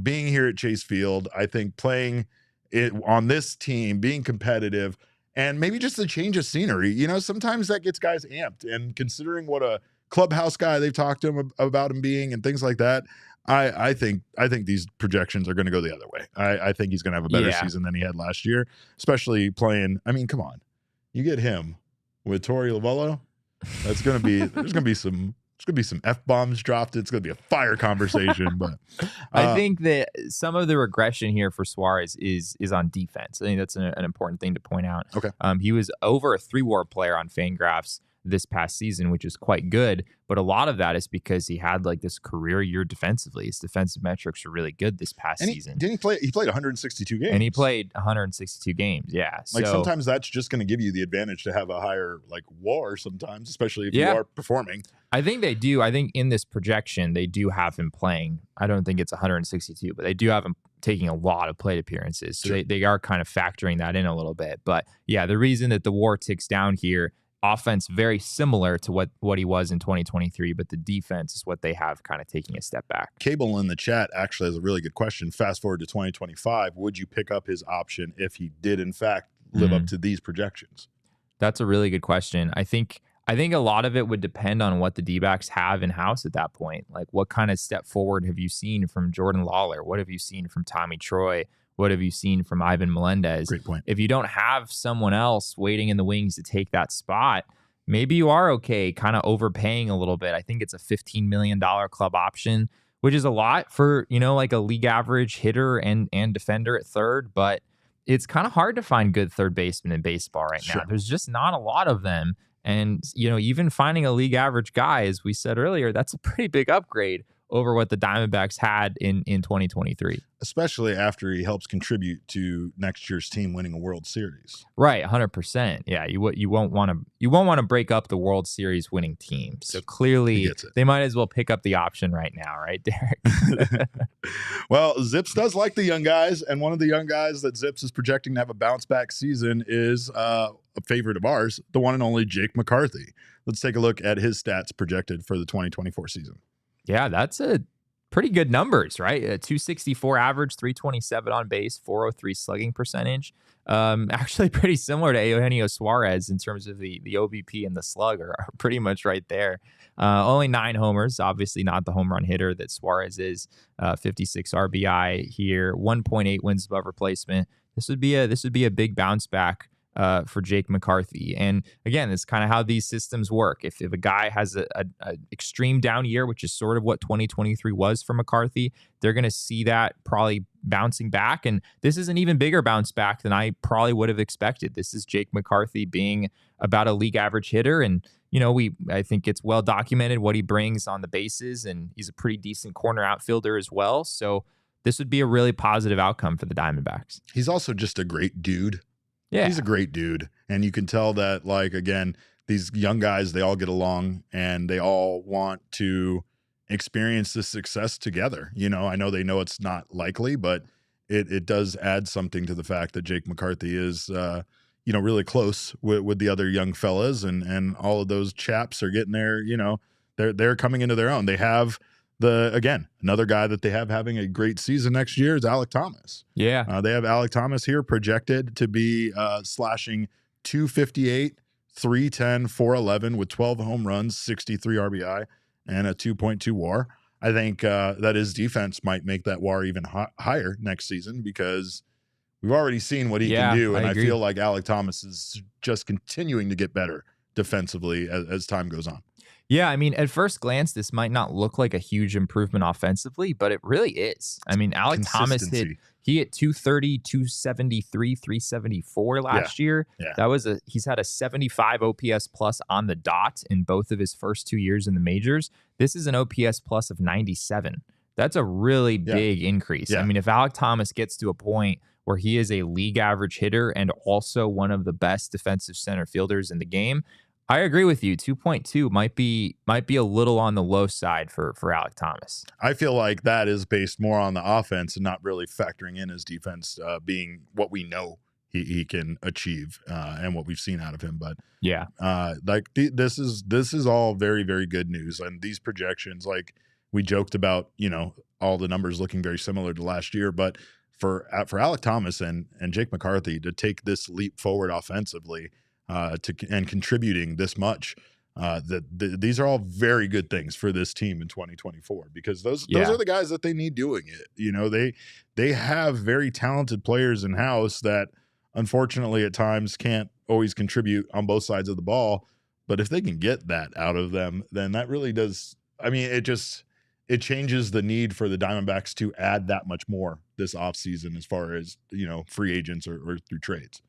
[SPEAKER 1] being here at Chase Field, I think playing it on this team, being competitive, and maybe just a change of scenery, sometimes that gets guys amped. And considering what a clubhouse guy they've talked to him about him being and things like that. I think these projections are going to go the other way. I think he's going to have a better season than he had last year, especially playing. I mean, come on, you get him with Torey Lovullo. That's going to be there's going to be some F-bombs dropped. It's going to be a fire conversation. But
[SPEAKER 2] I think that some of the regression here for Suarez is on defense. I think that's an important thing to point out.
[SPEAKER 1] Okay,
[SPEAKER 2] he was over a 3-WAR player on Fangraphs this past season, which is quite good. But a lot of that is because he had like this career year defensively. His defensive metrics were really good this past season.
[SPEAKER 1] Didn't he play? He played 162 games.
[SPEAKER 2] And he played 162 games. Yeah.
[SPEAKER 1] Like sometimes that's just going to give you the advantage to have a higher like WAR sometimes, especially if you are performing.
[SPEAKER 2] I think they do. I think in this projection, they do have him playing. I don't think it's 162, but they do have him taking a lot of plate appearances. So they are kind of factoring that in a little bit. But yeah, the reason that the WAR ticks down here, offense very similar to what he was in 2023, but the defense is what they have kind of taking a step back.
[SPEAKER 1] Cable in the chat actually has a really good question. Fast forward to 2025, would you pick up his option if he did in fact live up to these projections?
[SPEAKER 2] That's a really good question. I think a lot of it would depend on what the D-backs have in-house at that point. Like, what kind of step forward have you seen from Jordan Lawler? What have you seen from Tommy Troy? What have you seen from Ivan Melendez?
[SPEAKER 1] Great point.
[SPEAKER 2] If you don't have someone else waiting in the wings to take that spot, maybe you are okay kind of overpaying a little bit. I think it's a $15 million club option, which is a lot for, like a league average hitter and defender at third, but it's kind of hard to find good third basemen in baseball right now. There's just not a lot of them. And, even finding a league average guy, as we said earlier, that's a pretty big upgrade over what the Diamondbacks had in 2023.
[SPEAKER 1] Especially after he helps contribute to next year's team winning a World Series.
[SPEAKER 2] Right, 100%. Yeah, you won't want to break up the World Series winning team. So clearly they might as well pick up the option right now, right, Derek?
[SPEAKER 1] Well, ZiPS does like the young guys, and one of the young guys that ZiPS is projecting to have a bounce back season is a favorite of ours, the one and only Jake McCarthy. Let's take a look at his stats projected for the 2024 season.
[SPEAKER 2] Yeah, that's a pretty good numbers, right? A 264 average, 327 on base, 403 slugging percentage. Actually pretty similar to Eugenio Suarez in terms of the OBP and the slug are pretty much right there. Only 9 homers, obviously not the home run hitter that Suarez is. 56 RBI here, 1.8 wins above replacement. This would be a big bounce back for Jake McCarthy. And again, it's kind of how these systems work. If a guy has a extreme down year, which is sort of what 2023 was for McCarthy, they're going to see that probably bouncing back. And this is an even bigger bounce back than I probably would have expected. This is Jake McCarthy being about a league average hitter. And, I think it's well documented what he brings on the bases, and he's a pretty decent corner outfielder as well. So this would be a really positive outcome for the Diamondbacks.
[SPEAKER 1] He's also just a great dude.
[SPEAKER 2] Yeah.
[SPEAKER 1] He's a great dude. And you can tell that, like, again, these young guys, they all get along and they all want to experience this success together. I know they know it's not likely, but it does add something to the fact that Jake McCarthy is, really close with the other young fellas, and all of those chaps are getting there. They're coming into their own. They have another guy that they have having a great season next year is Alek Thomas.
[SPEAKER 2] Yeah.
[SPEAKER 1] They have Alek Thomas here projected to be slashing 258, 310, 411 with 12 home runs, 63 RBI, and a 2.2 WAR. I think that his defense might make that WAR even higher next season because we've already seen what he can do. And I feel like Alek Thomas is just continuing to get better defensively as time goes on.
[SPEAKER 2] Yeah, I mean, at first glance, this might not look like a huge improvement offensively, but it really is. I mean, Alek Thomas hit 230, 273, 374 last year. Yeah. He's had a 75 OPS plus on the dot in both of his first 2 years in the majors. This is an OPS plus of 97. That's a really big increase. I mean, if Alek Thomas gets to a point where he is a league average hitter and also one of the best defensive center fielders in the game, I agree with you. 2.2 might be a little on the low side for Alek Thomas.
[SPEAKER 1] I feel like that is based more on the offense and not really factoring in his defense being what we know he can achieve and what we've seen out of him. But
[SPEAKER 2] yeah,
[SPEAKER 1] this is all very, very good news. And these projections, like we joked about, all the numbers looking very similar to last year, but for Alek Thomas and Jake McCarthy to take this leap forward offensively and contributing this much, these are all very good things for this team in 2024, because those are the guys that they need doing it. You know, they have very talented players in house that unfortunately at times can't always contribute on both sides of the ball. But if they can get that out of them, then that really does. I mean, it changes the need for the Diamondbacks to add that much more this offseason as far as, you know, free agents or through trades.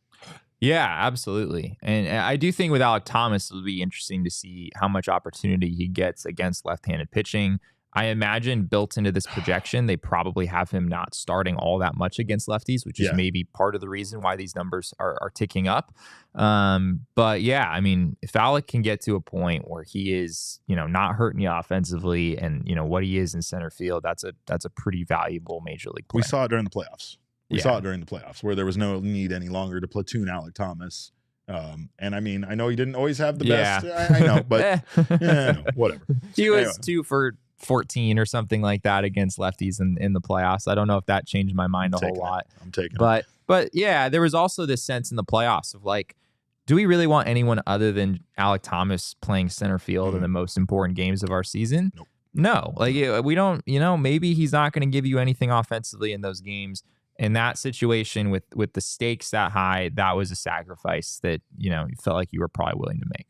[SPEAKER 2] Yeah, absolutely. And I do think with Alek Thomas, it'll be interesting to see how much opportunity he gets against left-handed pitching. I imagine built into this projection, they probably have him not starting all that much against lefties, which is maybe part of the reason why these numbers are ticking up. But yeah, I mean, if Alek can get to a point where he is, you know, not hurting you offensively and, you know, what he is in center field, that's a pretty valuable major league player.
[SPEAKER 1] We saw it during the playoffs. We saw it during the playoffs where there was no need any longer to platoon Alek Thomas. And I mean, I know he didn't always have the best. I know, but no, whatever.
[SPEAKER 2] He was 2 for 14 or something like that against lefties in the playoffs. I don't know if that changed my mind a whole lot.
[SPEAKER 1] I'm taking
[SPEAKER 2] it. But yeah, there was also this sense in the playoffs of like, do we really want anyone other than Alek Thomas playing center field in the most important games of our season?
[SPEAKER 1] Nope.
[SPEAKER 2] No, like we don't, you know, maybe he's not going to give you anything offensively in those games. In that situation with the stakes that high, that was a sacrifice that, you know, you felt like you were probably willing to make.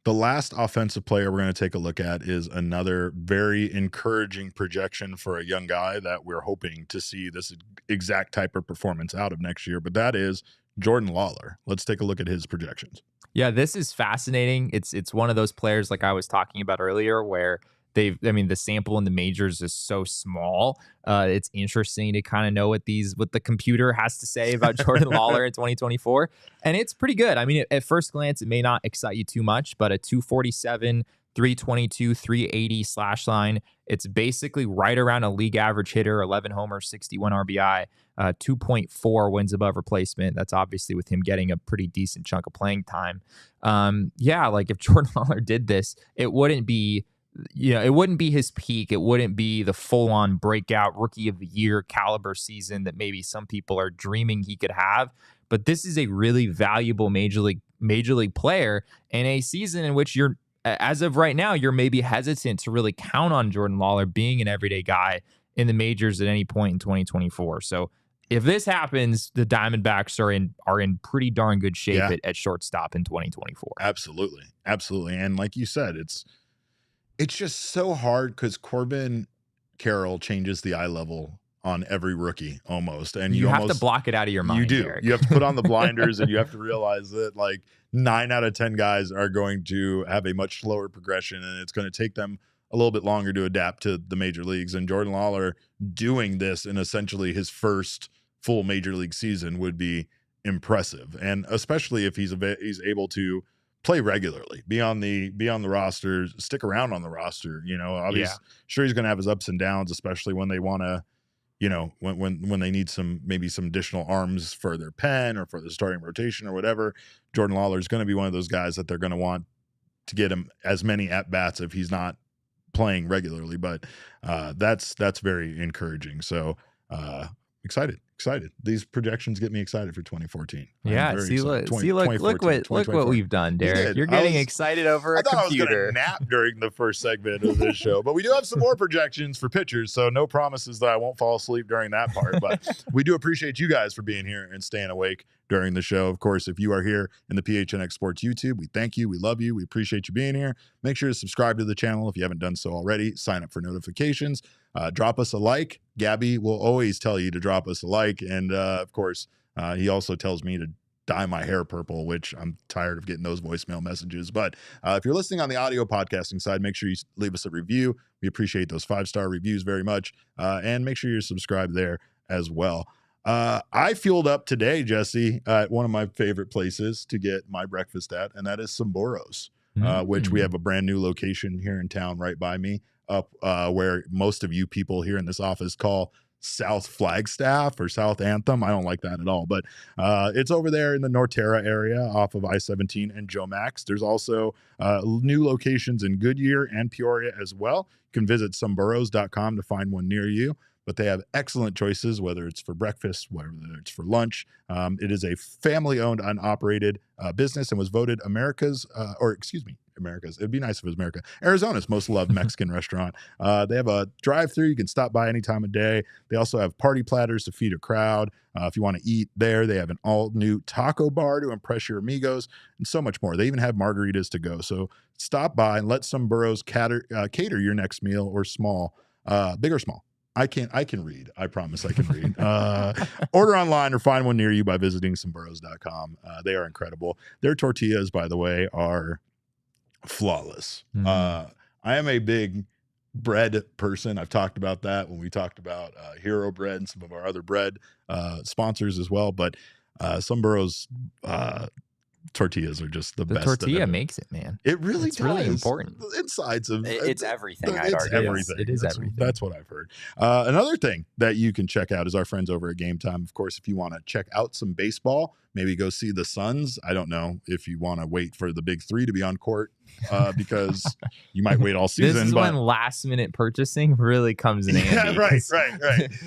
[SPEAKER 1] The last offensive player we're going to take a look at is another very encouraging projection for a young guy that we're hoping to see this exact type of performance out of next year, but that is Jordan Lawlar. Let's take a look at his projections.
[SPEAKER 2] Yeah, this is fascinating. It's one of those players like I was talking about earlier where the sample in the majors is so small. It's interesting to kind of know what the computer has to say about Jordan Lawlar in 2024. And it's pretty good. I mean, at first glance, it may not excite you too much, but a 247, 322, 380 slash line. It's basically right around a league average hitter, 11 homers, 61 RBI, 2.4 wins above replacement. That's obviously with him getting a pretty decent chunk of playing time. Like if Jordan Lawlar did this, it wouldn't be his peak. It wouldn't be the full-on breakout rookie of the year caliber season that maybe some people are dreaming he could have. But this is a really valuable major league player in a season in which you're, as of right now, you're maybe hesitant to really count on Jordan Lawlar being an everyday guy in the majors at any point in 2024. So if this happens, the Diamondbacks are in pretty darn good shape at shortstop in 2024.
[SPEAKER 1] Absolutely. And like you said, it's just so hard because Corbin Carroll changes the eye level on every rookie almost. And
[SPEAKER 2] you have to block it out of your mind.
[SPEAKER 1] You do.
[SPEAKER 2] Eric.
[SPEAKER 1] You have to put on the blinders and you have to realize that like 9 out of 10 guys are going to have a much slower progression and it's going to take them a little bit longer to adapt to the major leagues. And Jordan Lawlar doing this in essentially his first full major league season would be impressive. And especially if he's able to play regularly, be on the roster, stick around on the roster. You know, obviously, sure he's going to have his ups and downs, especially when they want to, you know, when they need some additional arms for their pen or for the starting rotation or whatever. Jordan Lawlar is going to be one of those guys that they're going to want to get him as many at bats if he's not playing regularly. But that's very encouraging. So excited. These projections get me excited for 2014.
[SPEAKER 2] Yeah, look what we've done, Derek. You're getting excited over a computer.
[SPEAKER 1] I was going to nap during the first segment of this show, but we do have some more projections for pitchers, so no promises that I won't fall asleep during that part. But we do appreciate you guys for being here and staying awake during the show. Of course, if you are here in the PHNX Sports YouTube, we thank you, we love you, we appreciate you being here. Make sure to subscribe to the channel if you haven't done so already. Sign up for notifications. Drop us a like. Gabby will always tell you to drop us a like. And of course, he also tells me to dye my hair purple, which I'm tired of getting those voicemail messages. But if you're listening on the audio podcasting side, make sure you leave us a review. We appreciate those 5-star reviews very much. And make sure you're subscribed there as well. I fueled up today, Jesse, at one of my favorite places to get my breakfast at, and that is Somboros, which we have a brand new location here in town right by me, up where most of you people here in this office call South Flagstaff or South Anthem. I don't like that at all, but it's over there in the Norterra area off of I-17 and Joe Max. There's also new locations in Goodyear and Peoria as well. You can visit somboros.com to find one near you. but they have excellent choices, whether it's for breakfast, whether it's for lunch. It is a family-owned and operated business and was voted America's. It'd be nice if it was America. Arizona's most loved Mexican restaurant. They have a drive-through. You can stop by any time of day. They also have party platters to feed a crowd. If you want to eat there, they have an all-new taco bar to impress your amigos and so much more. They even have margaritas to go. So stop by and let some burros cater your next meal, or small, big or small. I can read. I promise I can read. Order online or find one near you by visiting someburros.com. They are incredible. Their tortillas, by the way, are flawless. I am a big bread person. I've talked about that when we talked about Hero Bread and some of our other bread sponsors as well. But Some Burros tortillas are just the best.
[SPEAKER 2] The tortilla makes it, man.
[SPEAKER 1] It really
[SPEAKER 2] it's really important.
[SPEAKER 1] The insides of
[SPEAKER 3] it's everything.
[SPEAKER 1] It's everything.
[SPEAKER 2] It is everything.
[SPEAKER 1] That's what I've heard. Another thing that you can check out is our friends over at Game Time. Of course, if you want to check out some baseball, maybe go see the Suns. I don't know if you want to wait for the big three to be on court because you might wait all season.
[SPEAKER 2] This is when last minute purchasing really comes in handy.
[SPEAKER 1] Right.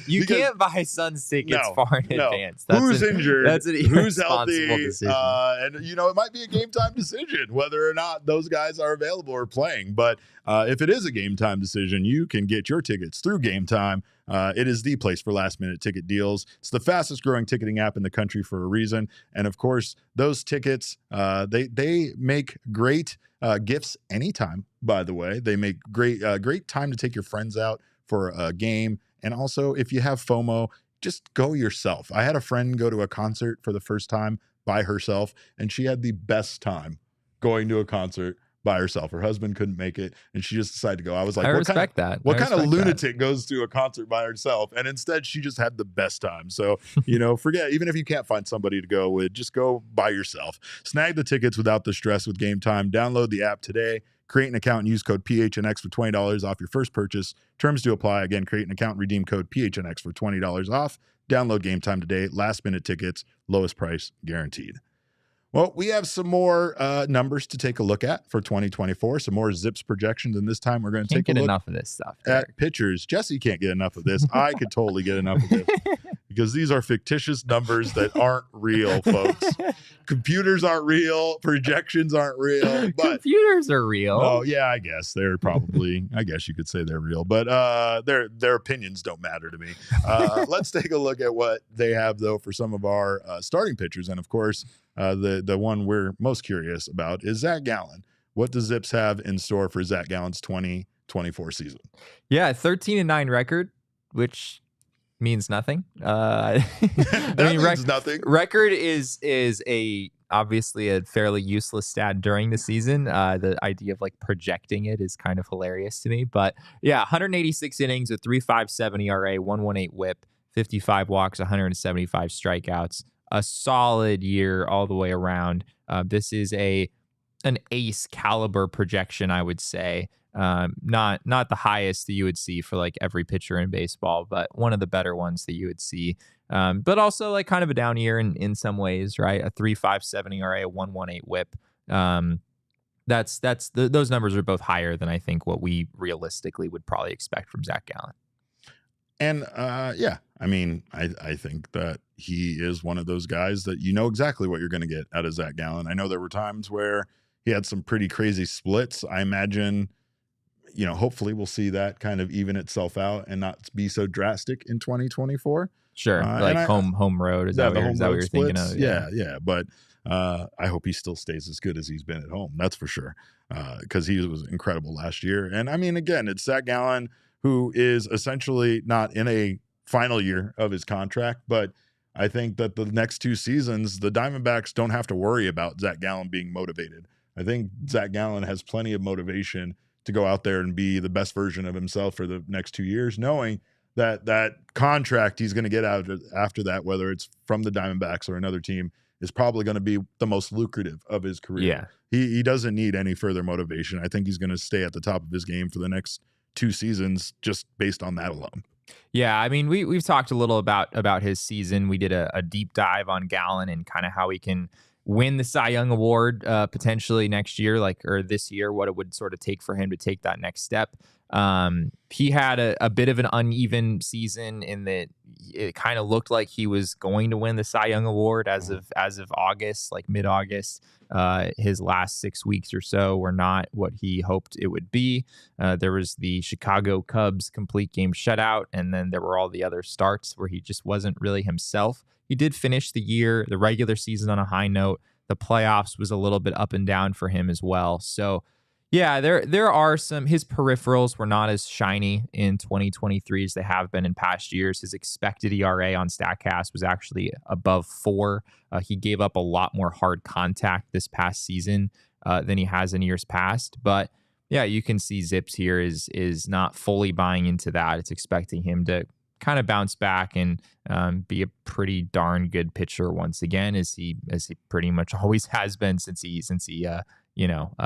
[SPEAKER 2] You can't buy Suns tickets far in advance.
[SPEAKER 1] Who's injured?
[SPEAKER 2] That's an
[SPEAKER 1] who's
[SPEAKER 2] irresponsible
[SPEAKER 1] healthy?
[SPEAKER 2] decision.
[SPEAKER 1] And it might be a Game Time decision whether or not those guys are available or playing. But if it is a Game Time decision, you can get your tickets through Game Time. It is the place for last-minute ticket deals. It's the fastest-growing ticketing app in the country for a reason. And, of course, those tickets, they make great gifts anytime, by the way. They make great time to take your friends out for a game. And also, if you have FOMO, just go yourself. I had a friend go to a concert for the first time by herself, and she had the best time going to a concert by herself. Her husband couldn't make it, and she just decided to go. I was like, what kind of lunatic goes to a concert by herself? And instead, she just had the best time. So, forget, even if you can't find somebody to go with, just go by yourself. Snag the tickets without the stress with Game Time. Download the app today. Create an account and use code PHNX for $20 off your first purchase. Terms to apply. Again, create an account and redeem code PHNX for $20 off. Download Game Time today. Last-minute tickets. Lowest price guaranteed. Well, we have some more numbers to take a look at for 2024, some more ZiPS projections, and this time we're going to take a look
[SPEAKER 2] enough of this stuff,
[SPEAKER 1] at pitchers. Jesse can't get enough of this. I could totally get enough of this because these are fictitious numbers that aren't real, folks. Computers aren't real. Projections aren't real. But
[SPEAKER 2] computers are real.
[SPEAKER 1] Oh, yeah, I guess they're probably, I guess you could say they're real, but their opinions don't matter to me. Let's take a look at what they have, though, for some of our starting pitchers. And, of course, the one we're most curious about is Zach Gallen. What does ZiPS have in store for Zach Gallen's 2024 season?
[SPEAKER 2] Yeah, 13-9 record, which means nothing.
[SPEAKER 1] Means nothing.
[SPEAKER 2] Record is obviously a fairly useless stat during the season. The idea of projecting it is kind of hilarious to me. But yeah, 186 innings, a 3.57 ERA, 1.18 WHIP, 55 walks, 175 strikeouts. A solid year all the way around. This is an ace caliber projection, I would say. Not the highest that you would see for every pitcher in baseball, but one of the better ones that you would see. But also kind of a down year in some ways, right? A 3.57 ERA, a 1.18 WHIP. Those numbers are both higher than I think what we realistically would probably expect from Zach Gallen.
[SPEAKER 1] And I think that he is one of those guys that exactly what you're going to get out of Zach Gallen. I know there were times where he had some pretty crazy splits. I imagine, hopefully we'll see that kind of even itself out and not be so drastic in 2024.
[SPEAKER 2] Sure, home road. Is that what you're thinking of?
[SPEAKER 1] Yeah. But I hope he still stays as good as he's been at home. That's for sure, because he was incredible last year. And again, it's Zach Gallen, who is essentially not in a final year of his contract. But I think that the next two seasons, the Diamondbacks don't have to worry about Zach Gallen being motivated. I think Zach Gallen has plenty of motivation to go out there and be the best version of himself for the next 2 years, knowing that contract he's going to get out after that, whether it's from the Diamondbacks or another team, is probably going to be the most lucrative of his career.
[SPEAKER 2] Yeah.
[SPEAKER 1] He doesn't need any further motivation. I think he's going to stay at the top of his game for the next 2 seasons just based on that alone.
[SPEAKER 2] Yeah, we've talked a little about his season. We did a deep dive on Gallen and kind of how he can win the Cy Young Award potentially next year, or this year, what it would sort of take for him to take that next step. He had a bit of an uneven season in that it kind of looked like he was going to win the Cy Young Award as of August, like mid-August. His last 6 weeks or so were not what he hoped it would be. There was the Chicago Cubs complete game shutout, and then there were all the other starts where he just wasn't really himself. He did finish the regular season on a high note. The playoffs was a little bit up and down for him as well. So yeah, there are his peripherals were not as shiny in 2023 as they have been in past years. His expected ERA on StatCast was actually above 4. He gave up a lot more hard contact this past season than he has in years past. But yeah, you can see ZiPS here is not fully buying into that. It's expecting him to kind of bounce back and be a pretty darn good pitcher once again, as he pretty much always has been since he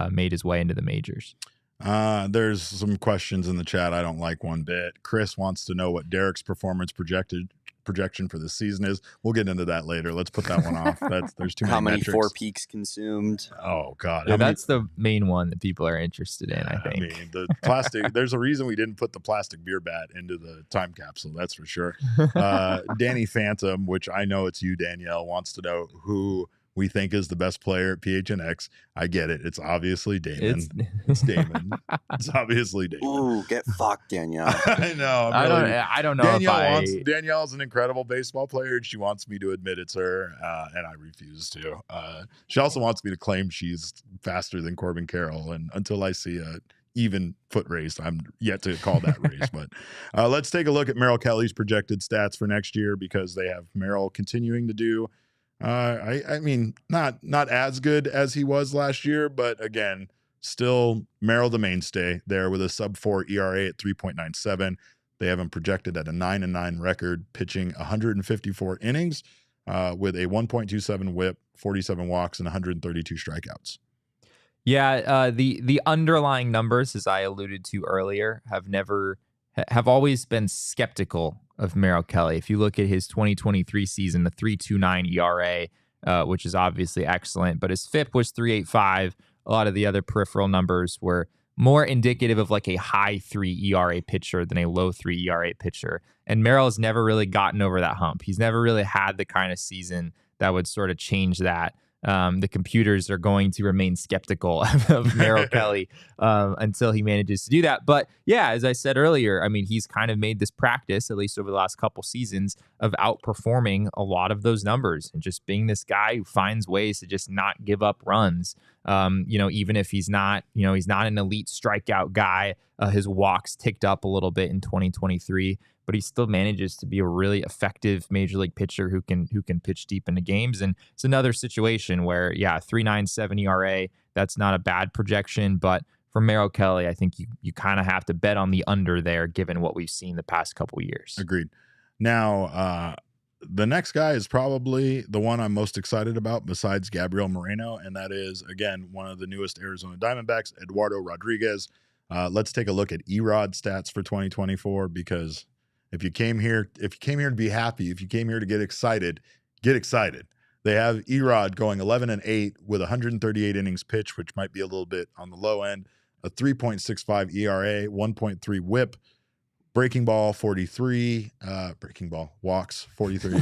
[SPEAKER 2] made his way into the majors.
[SPEAKER 1] There's some questions in the chat I don't like one bit. Chris wants to know what Derek's performance projection for this season is. We'll get into that later. Let's put that one off. There's too many.
[SPEAKER 3] How many
[SPEAKER 1] metrics.
[SPEAKER 3] 4 peaks consumed?
[SPEAKER 1] Oh God,
[SPEAKER 2] yeah, that's the main one that people are interested in. I think.
[SPEAKER 1] I mean, the plastic. There's a reason we didn't put the plastic beer bat into the time capsule. That's for sure. Danny Phantom, which I know it's you, Danielle, wants to know who we think is the best player at PHNX. I get it. It's obviously Damon. It's Damon. It's obviously Damon.
[SPEAKER 3] Ooh, get fucked, Danielle.
[SPEAKER 1] I know.
[SPEAKER 2] I don't know.
[SPEAKER 1] Danielle's an incredible baseball player, and she wants me to admit it's her, and I refuse to. She also wants me to claim she's faster than Corbin Carroll, and until I see a even foot race, I'm yet to call that race. But let's take a look at Merrill Kelly's projected stats for next year, because they have Merrill continuing to do I mean, not as good as he was last year, but again, still Merrill the mainstay there with a sub-4 ERA at 3.97. They have him projected at a 9-9 record, pitching 154 innings with a 1.27 WHIP, 47 walks, and 132 strikeouts.
[SPEAKER 2] Yeah, the underlying numbers, as I alluded to earlier, have always been skeptical of Merrill Kelly. If you look at his 2023 season, the 3.29 ERA, which is obviously excellent, but his FIP was 3.85. A lot of the other peripheral numbers were more indicative of like a high 3 ERA pitcher than a low 3 ERA pitcher. And Merrill has never really gotten over that hump. He's never really had the kind of season that would sort of change that. The computers are going to remain skeptical of Merrill Kelly until he manages to do that. But yeah, as I said earlier, I mean, he's kind of made this practice, at least over the last couple seasons, of outperforming a lot of those numbers and just being this guy who finds ways to just not give up runs. Even if he's not an elite strikeout guy, his walks ticked up a little bit in 2023. But he still manages to be a really effective major league pitcher who can pitch deep into games. And it's another situation where, yeah, 3.97 ERA, that's not a bad projection. But for Merrill Kelly, I think you kind of have to bet on the under there, given what we've seen the past couple years.
[SPEAKER 1] Agreed. Now, the next guy is probably the one I'm most excited about besides Gabriel Moreno, and that is, again, one of the newest Arizona Diamondbacks, Eduardo Rodriguez. Let's take a look at Erod stats for 2024, because if you came here to be happy, if you came here to get excited, get excited. They have Erod going 11-8 with 138 innings pitched, which might be a little bit on the low end, a 3.65 ERA, 1.3 WHIP, breaking ball 43, walks 43.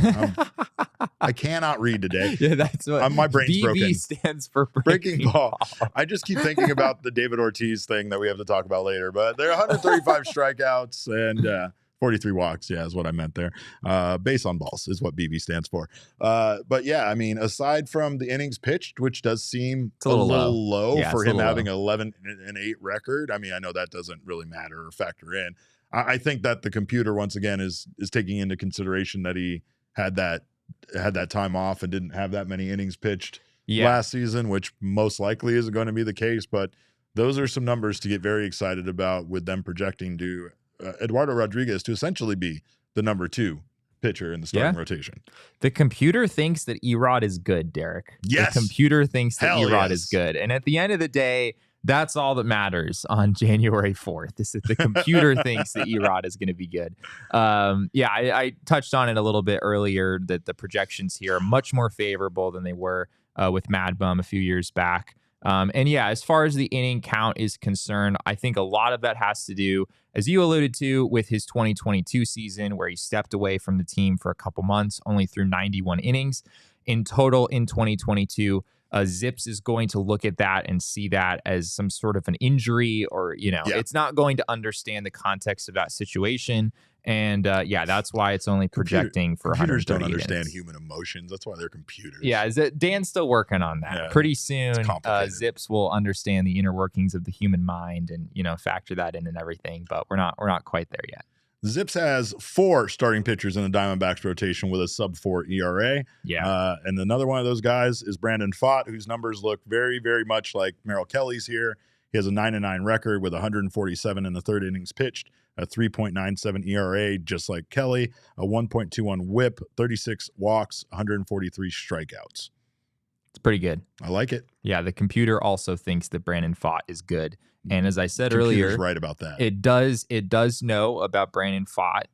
[SPEAKER 1] I cannot read today.
[SPEAKER 2] Yeah, that's what
[SPEAKER 1] my brain's
[SPEAKER 2] BB
[SPEAKER 1] broken.
[SPEAKER 2] Stands for
[SPEAKER 1] breaking ball. I just keep thinking about the David Ortiz thing that we have to talk about later, but there are 135 strikeouts and 43 walks, yeah, is what I meant there. Base on balls is what BB stands for. But yeah, I mean, aside from the innings pitched, which does seem a little low for him having an 11-8 record. I mean, I know that doesn't really matter or factor in. I think that the computer, once again, is taking into consideration that he had that time off and didn't have that many innings pitched last season, which most likely isn't going to be the case. But those are some numbers to get very excited about, with them projecting to Eduardo Rodriguez to essentially be the number 2 pitcher in the starting rotation.
[SPEAKER 2] The computer thinks that Erod is good, Derek.
[SPEAKER 1] Yes.
[SPEAKER 2] The computer thinks that Erod is good. And at the end of the day, that's all that matters on January 4th. This is the computer thinks that Erod is going to be good. I touched on it a little bit earlier, that the projections here are much more favorable than they were with Mad Bum a few years back. And yeah, as far as the inning count is concerned, I think a lot of that has to do, as you alluded to, with his 2022 season, where he stepped away from the team for a couple months, only threw 91 innings in total in 2022. ZiPS is going to look at that and see that as some sort of an injury, or, it's not going to understand the context of that situation. And that's why it's only projecting for 130
[SPEAKER 1] computers don't understand
[SPEAKER 2] innings.
[SPEAKER 1] Human emotions. That's why they're computers.
[SPEAKER 2] Yeah, Dan's still working on that.
[SPEAKER 1] Yeah,
[SPEAKER 2] pretty soon, ZiPS will understand the inner workings of the human mind and factor that in and everything. But we're not quite there yet.
[SPEAKER 1] ZiPS has 4 starting pitchers in the Diamondbacks rotation with a sub-4 ERA.
[SPEAKER 2] Yeah.
[SPEAKER 1] And another one of those guys is Brandon Pfaadt, whose numbers look very, very much like Merrill Kelly's here. He has a 9-9 record with 147 in the third innings pitched, a 3.97 ERA, just like Kelly, a 1.21 whip, 36 walks, 143 strikeouts.
[SPEAKER 2] It's pretty good.
[SPEAKER 1] I like it.
[SPEAKER 2] Yeah, the computer also thinks that Brandon Pfaadt is good. And as I said
[SPEAKER 1] Computer's
[SPEAKER 2] earlier,
[SPEAKER 1] right about that.
[SPEAKER 2] It does know about Brandon Pfaadt,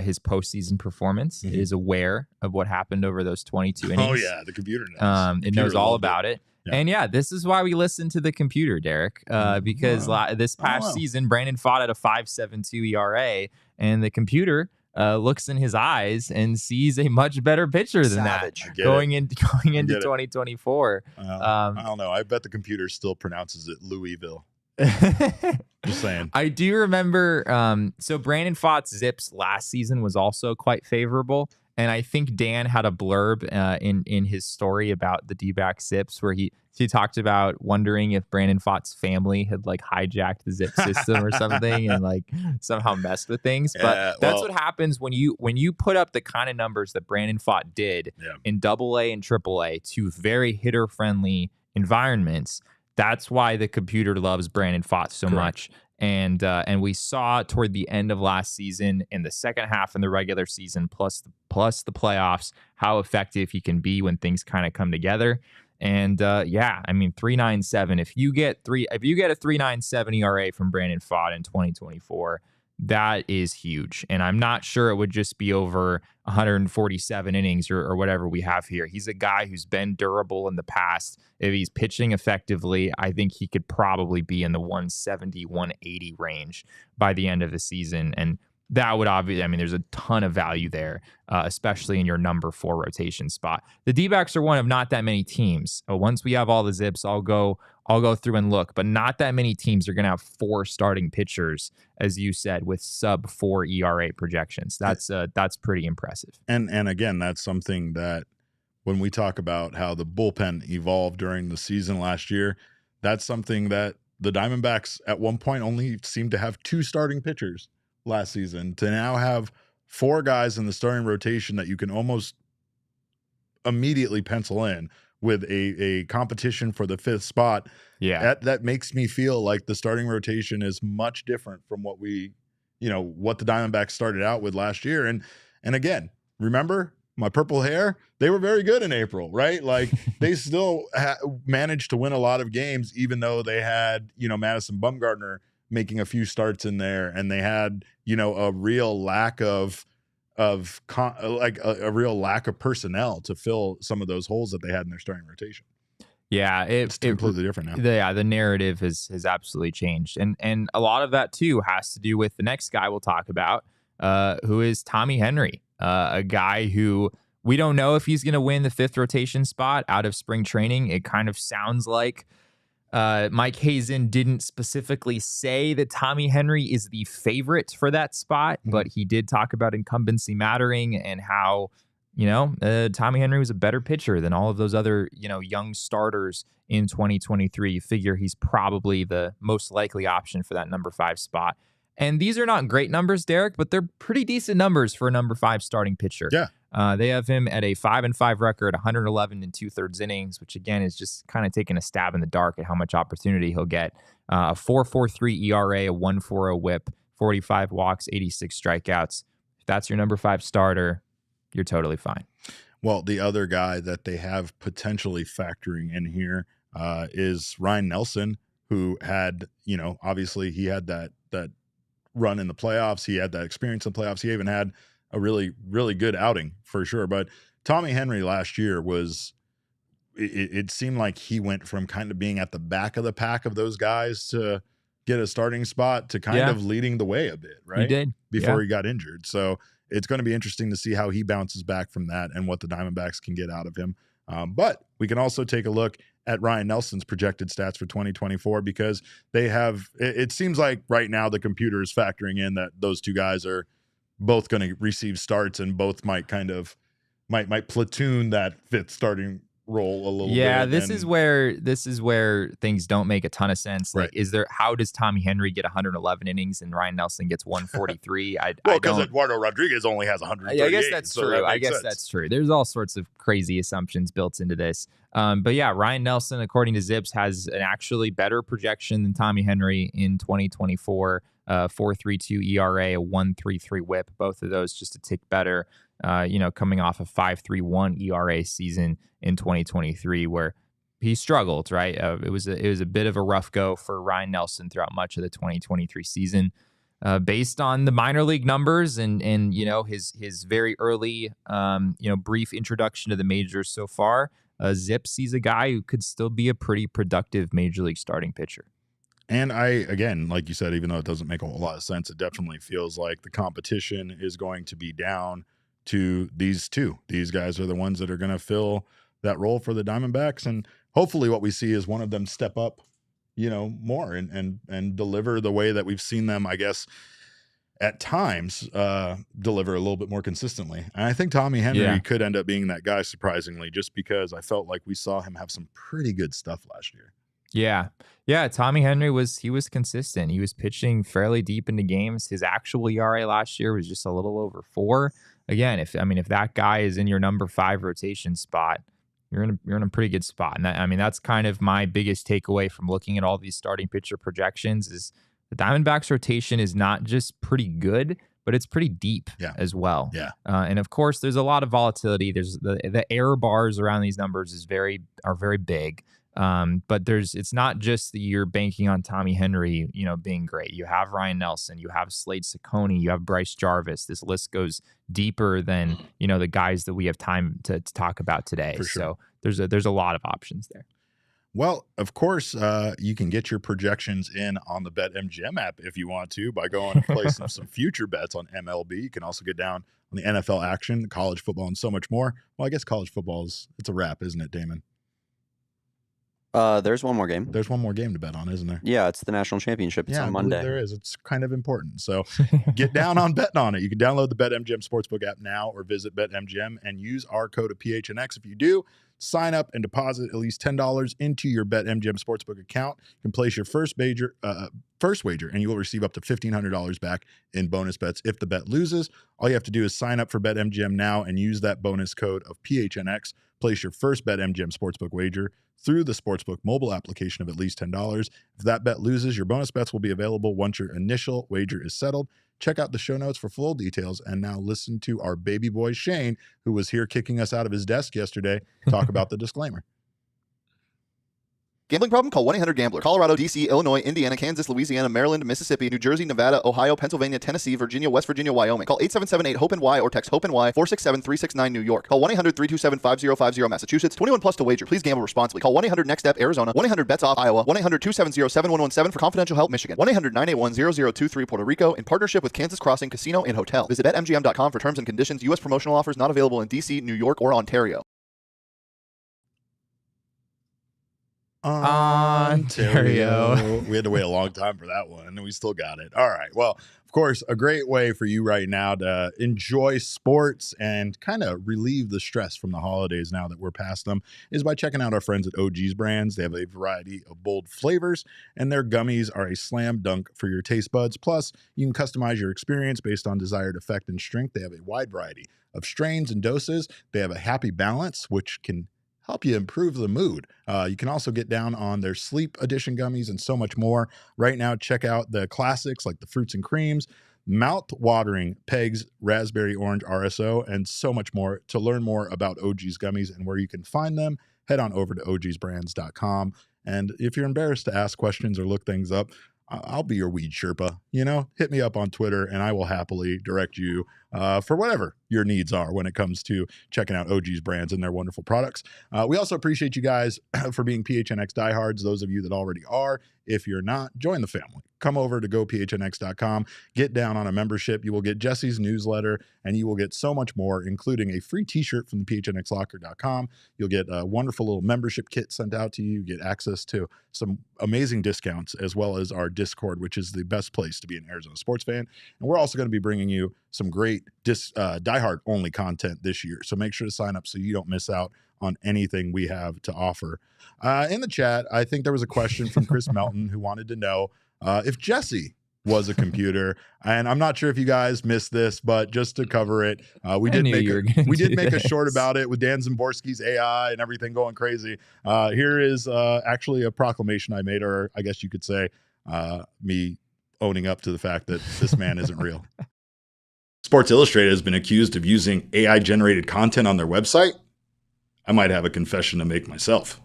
[SPEAKER 2] his postseason performance.
[SPEAKER 1] Mm-hmm.
[SPEAKER 2] It is aware of what happened over those 22 innings.
[SPEAKER 1] Oh yeah, the computer knows.
[SPEAKER 2] It knows all about it.
[SPEAKER 1] Yeah.
[SPEAKER 2] And yeah, this is why we listen to the computer, Derek, because this past season, Brandon Pfaadt had a 5.72 ERA, and the computer looks in his eyes and sees a much better pitcher than that going into 2024.
[SPEAKER 1] I don't know. I bet the computer still pronounces it Louisville. Just saying.
[SPEAKER 2] I do remember. So Brandon Pfaadt's ZiPS last season was also quite favorable. And I think Dan had a blurb in his story about the D-backs ZiPS where he talked about wondering if Brandon Pfaadt's family had hijacked the ZiPS system or something and somehow messed with things. But that's what happens when you put up the kind of numbers that Brandon Pfaadt did in AA and AAA, two very hitter-friendly environments. That's why the computer loves Brandon Pfaadt so much. And we saw toward the end of last season, in the second half in the regular season, plus the playoffs, how effective he can be when things kind of come together. And 3.97. If you get a 3.97 ERA from Brandon Pfaadt in 2024, that is huge. And I'm not sure it would just be over 147 innings or whatever we have here. He's a guy who's been durable in the past. If he's pitching effectively, I think he could probably be in the 170, 180 range by the end of the season. And that would obviously, there's a ton of value there, especially in your number 4 rotation spot. The D-backs are one of not that many teams. Once we have all the ZiPS, I'll go through and look, but not that many teams are going to have 4 starting pitchers, as you said, with sub 4 ERA projections. That's pretty impressive.
[SPEAKER 1] And again, that's something that when we talk about how the bullpen evolved during the season last year, that's something that the Diamondbacks at one point only seemed to have 2 starting pitchers last season, to now have 4 guys in the starting rotation that you can almost immediately pencil in with a competition for the 5th spot.
[SPEAKER 2] Yeah.
[SPEAKER 1] That makes me feel like the starting rotation is much different from what what the Diamondbacks started out with last year. And again, remember my purple hair? They were very good in April, right? They still managed to win a lot of games, even though they had, Madison Bumgarner making a few starts in there, and they had, a real lack of a real lack of personnel to fill some of those holes that they had in their starting rotation.
[SPEAKER 2] Yeah,
[SPEAKER 1] it's completely different now.
[SPEAKER 2] The narrative has absolutely changed, and a lot of that too has to do with the next guy we'll talk about, who is Tommy Henry, a guy who we don't know if he's going to win the 5th rotation spot out of spring training. It kind of sounds like Mike Hazen didn't specifically say that Tommy Henry is the favorite for that spot, but he did talk about incumbency mattering and how, Tommy Henry was a better pitcher than all of those other, young starters in 2023. You figure he's probably the most likely option for that number 5 spot. And these are not great numbers, Derek, but they're pretty decent numbers for a number 5 starting pitcher.
[SPEAKER 1] Yeah.
[SPEAKER 2] They have him at a 5-5 record, 111 2/3 innings, which again is just kind of taking a stab in the dark at how much opportunity he'll get. A 4.43 ERA, a 1.40 WHIP, 45 walks, 86 strikeouts. If that's your number 5 starter, you're totally fine.
[SPEAKER 1] Well, the other guy that they have potentially factoring in here is Ryan Nelson, who had, obviously he had that run in the playoffs. He had that experience in the playoffs. He even had a really, really good outing for sure. But Tommy Henry last year was it seemed like he went from kind of being at the back of the pack of those guys to get a starting spot to kind of leading the way a bit, right?
[SPEAKER 2] He did.
[SPEAKER 1] Before he got injured. So it's going to be interesting to see how he bounces back from that and what the Diamondbacks can get out of him. But we can also take a look at Ryan Nelson's projected stats for 2024 because they have, it seems like right now the computer is factoring in that those two guys are both going to receive starts and both might kind of, might platoon that fifth starting role a little bit.
[SPEAKER 2] Yeah, this is where things don't make a ton of sense. Like, how does Tommy Henry get 111 innings and Ryan Nelson gets 143?
[SPEAKER 1] Because Eduardo Rodriguez only has 138.
[SPEAKER 2] I guess that's true. I guess that's true. There's all sorts of crazy assumptions built into this. But yeah, Ryan Nelson, according to ZiPS, has an actually better projection than Tommy Henry in 2024. 4.32 ERA, a 1.33 WHIP. Both of those just a tick better. Coming off a 5.31 ERA season in 2023, where he struggled, right? It was a bit of a rough go for Ryan Nelson throughout much of the 2023 season. Based on the minor league numbers and his very early brief introduction to the majors so far, ZiPS sees a guy who could still be a pretty productive major league starting pitcher.
[SPEAKER 1] And again, like you said, even though it doesn't make a whole lot of sense, it definitely feels like the competition is going to be down to these two. These guys are the ones that are going to fill that role for the Diamondbacks. And hopefully what we see is one of them step up, more and deliver the way that we've seen them, I guess, at times deliver a little bit more consistently. And I think Tommy Henry could end up being that guy, surprisingly, just because I felt like we saw him have some pretty good stuff last year.
[SPEAKER 2] Yeah. Tommy Henry was consistent. He was pitching fairly deep into games. His actual ERA last year was just a little over 4. Again, if that guy is in your number 5 rotation spot, you're in a pretty good spot. And that's kind of my biggest takeaway from looking at all these starting pitcher projections is the Diamondbacks rotation is not just pretty good, but it's pretty deep as well.
[SPEAKER 1] Yeah.
[SPEAKER 2] And of course, there's a lot of volatility. There's the error bars around these numbers are very big. But it's not just that you're banking on Tommy Henry, being great. You have Ryan Nelson, you have Slade Ciccone, you have Bryce Jarvis. This list goes deeper than, the guys that we have time to talk about today.
[SPEAKER 1] For sure.
[SPEAKER 2] So there's a lot of options there.
[SPEAKER 1] Well, of course, you can get your projections in on the BetMGM app if you want to by going and placing some future bets on MLB. You can also get down on the NFL action, college football, and so much more. Well, I guess college football it's a wrap, isn't it, Damon?
[SPEAKER 3] There's one more game.
[SPEAKER 1] There's one more game to bet on, isn't there?
[SPEAKER 3] Yeah, it's the national championship. It's on Monday.
[SPEAKER 1] There is. It's kind of important. So get down on betting on it. You can download the BetMGM Sportsbook app now or visit BetMGM and use our code of PHNX. If you do, sign up and deposit at least $10 into your BetMGM Sportsbook account. You can place your first wager, and you will receive up to $1,500 back in bonus bets if the bet loses. All you have to do is sign up for BetMGM now and use that bonus code of PHNX. Place your first BetMGM Sportsbook wager through the Sportsbook mobile application of at least $10. If that bet loses, your bonus bets will be available once your initial wager is settled. Check out the show notes for full details. And now listen to our baby boy Shane, who was here kicking us out of his desk yesterday, talk about the disclaimer.
[SPEAKER 4] Gambling problem? Call 1-800-GAMBLER. Colorado, D.C., Illinois, Indiana, Kansas, Louisiana, Maryland, Mississippi, New Jersey, Nevada, Ohio, Pennsylvania, Tennessee, Virginia, West Virginia, Wyoming. Call 877-8-HOPE-NY or text HOPE-NY 467-369 New York. Call 1-800-327-5050 Massachusetts. 21 plus to wager. Please gamble responsibly. Call 1-800-NEXT-STEP Arizona. 1-800-BETS-OFF Iowa. 1-800-270-7117 for confidential help Michigan. 1-800-981-0023 Puerto Rico in partnership with Kansas Crossing Casino and Hotel. Visit BetMGM.com for terms and conditions. U.S. promotional offers not available in D.C., New York, or Ontario.
[SPEAKER 1] Ontario. We had to wait a long time for that one, and we still got it. All right. Well, of course, a great way for you right now to enjoy sports and kind of relieve the stress from the holidays now that we're past them is by checking out our friends at OG's Brands. They have a variety of bold flavors, and their gummies are a slam dunk for your taste buds. Plus, you can customize your experience based on desired effect and strength. They have a wide variety of strains and doses. They have a happy balance, which can help you improve the mood. You can also get down on their sleep edition gummies and so much more. Right now, check out the classics like the fruits and creams, mouth-watering Pegs, raspberry orange RSO, and so much more. To learn more about OG's gummies and where you can find them, head on over to ogsbrands.com. And if you're embarrassed to ask questions or look things up, I'll be your weed Sherpa. Hit me up on Twitter and I will happily direct you for whatever your needs are when it comes to checking out OG's brands and their wonderful products. We also appreciate you guys for being PHNX diehards. Those of you that already are, if you're not, join the family. Come over to gophnx.com, get down on a membership. You will get Jesse's newsletter and you will get so much more, including a free t-shirt from the phnxlocker.com. You'll get a wonderful little membership kit sent out to you. You get access to some amazing discounts, as well as our Discord, which is the best place to be an Arizona sports fan. And we're also going to be bringing you some great diehard only content this year. So make sure to sign up so you don't miss out on anything we have to offer. In the chat, I think there was a question from Chris Melton who wanted to know if Jesse was a computer. And I'm not sure if you guys missed this, but just to cover it, we did make a short about it with Dan Szymborski's AI and everything going crazy. Here is actually a proclamation I made, or I guess you could say me owning up to the fact that this man isn't real. Sports Illustrated has been accused of using AI-generated content on their website. I might have a confession to make myself.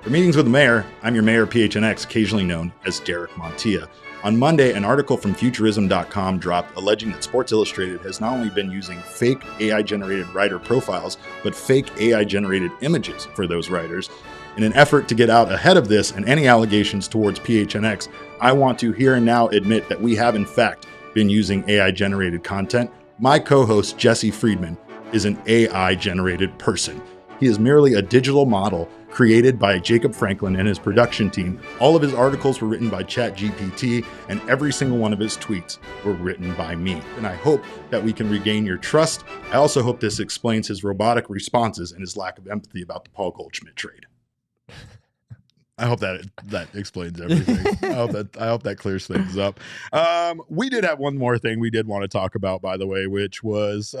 [SPEAKER 1] For Meetings with the Mayor, I'm your mayor PHNX, occasionally known as Derek Montilla. On Monday, an article from Futurism.com dropped alleging that Sports Illustrated has not only been using fake AI-generated writer profiles, but fake AI-generated images for those writers. In an effort to get out ahead of this and any allegations towards PHNX, I want to here and now admit that we have in fact been using AI-generated content. My co-host, Jesse Friedman, is an AI-generated person. He is merely a digital model created by Jacob Franklin and his production team. All of his articles were written by ChatGPT, and every single one of his tweets were written by me. And I hope that we can regain your trust. I also hope this explains his robotic responses and his lack of empathy about the Paul Goldschmidt trade. I hope that explains everything. I hope that clears things up. We did have one more thing we did want to talk about, by the way, which was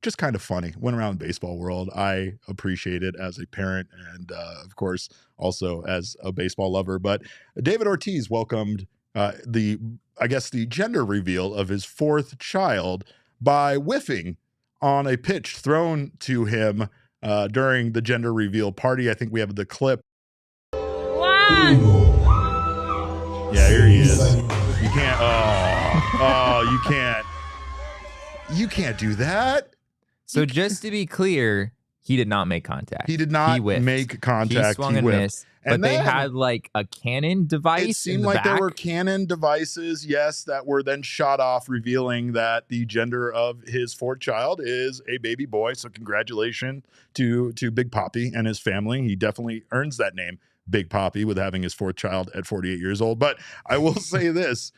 [SPEAKER 1] just kind of funny. Went around the baseball world. I appreciate it as a parent and, of course, also as a baseball lover. But David Ortiz welcomed the gender reveal of his fourth child by whiffing on a pitch thrown to him during the gender reveal party. I think we have the clip. Yeah, here he is. You can't. You can't do that.
[SPEAKER 2] So just to be clear, he did not make contact.
[SPEAKER 1] He did not make contact.
[SPEAKER 2] He swung and missed. But they had like a cannon device.
[SPEAKER 1] It seemed like there were cannon devices, yes, that were then shot off, revealing that the gender of his fourth child is a baby boy. So congratulations to Big Papi and his family. He definitely earns that name, Big Papi, with having his fourth child at 48 years old. But I will say this.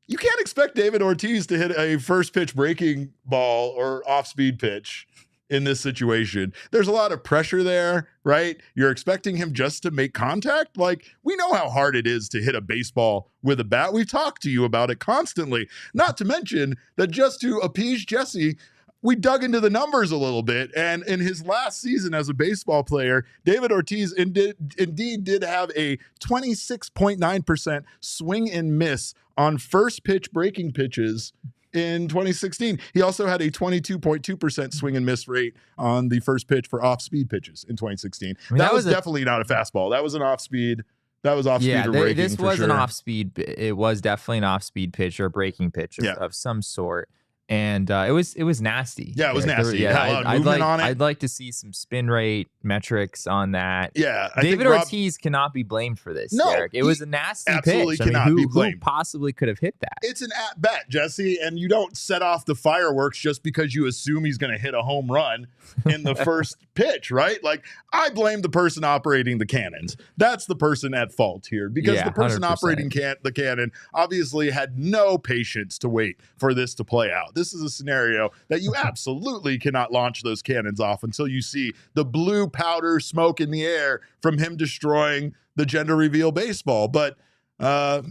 [SPEAKER 1] You can't expect David Ortiz to hit a first pitch breaking ball or off-speed pitch in this situation. There's a lot of pressure there, right? You're expecting him just to make contact. Like, we know how hard it is to hit a baseball with a bat. We've talked to you about it constantly. Not to mention that just to appease Jesse, we dug into the numbers a little bit. And in his last season as a baseball player, David Ortiz indeed did have a 26.9% swing and miss on first pitch breaking pitches in 2016. He also had a 22.2% swing and miss rate on the first pitch for off-speed pitches in 2016. I mean, that was definitely not a fastball. That was an off-speed. That was off-speed or breaking.
[SPEAKER 2] This was
[SPEAKER 1] sure.
[SPEAKER 2] an off-speed. It was definitely an off-speed pitch or breaking pitch of some sort. And it was nasty.
[SPEAKER 1] Yeah, it was nasty.
[SPEAKER 2] I'd like to see some spin rate metrics on that.
[SPEAKER 1] Yeah,
[SPEAKER 2] David Ortiz cannot be blamed for this. No, Derek. It was a nasty
[SPEAKER 1] absolutely
[SPEAKER 2] pitch.
[SPEAKER 1] Cannot be blamed.
[SPEAKER 2] Who possibly could have hit that?
[SPEAKER 1] It's an at bat, Jesse, and you don't set off the fireworks just because you assume he's going to hit a home run in the first pitch, right? Like, I blame the person operating the cannons. That's the person at fault here, because the person 100%. Operating the cannon obviously had no patience to wait for this to play out. This is a scenario that you absolutely cannot launch those cannons off until you see the blue powder smoke in the air from him destroying the gender reveal baseball. But I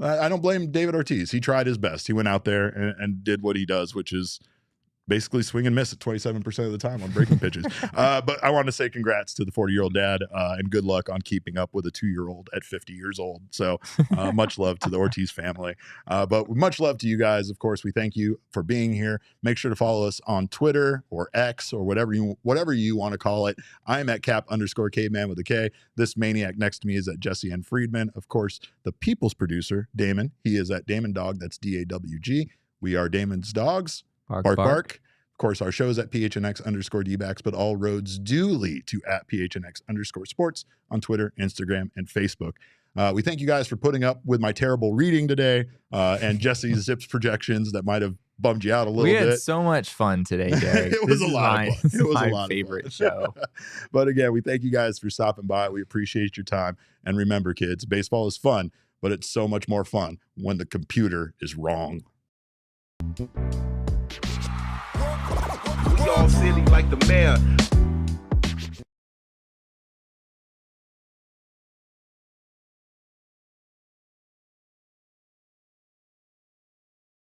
[SPEAKER 1] don't blame David Ortiz. He tried his best. He went out there and did what he does, which is basically swing and miss at 27% of the time on breaking pitches. But I want to say congrats to the 40-year-old dad and good luck on keeping up with a 2-year-old at 50 years old. So much love to the Ortiz family. But much love to you guys. Of course, we thank you for being here. Make sure to follow us on Twitter or X or whatever you want to call it. I'm at Cap_Caveman with a K. This maniac next to me is at Jesse N. Friedman. Of course, the people's producer, Damon. He is at Damon Dog. That's DAWG. We are Damon's Dogs. Bark, bark. Of course, our show is at PHNX_DBacks, but all roads do lead to at PHNX_sports on Twitter, Instagram, and Facebook. We thank you guys for putting up with my terrible reading today and Jesse's ZiPS projections that might have bummed you out a little bit.
[SPEAKER 2] We had so much fun today, Derek.
[SPEAKER 1] It was a lot of fun. It was
[SPEAKER 2] my favorite show.
[SPEAKER 1] But again, we thank you guys for stopping by. We appreciate your time. And remember, kids, baseball is fun, but it's so much more fun when the computer is wrong.
[SPEAKER 5] We all silly like the mayor.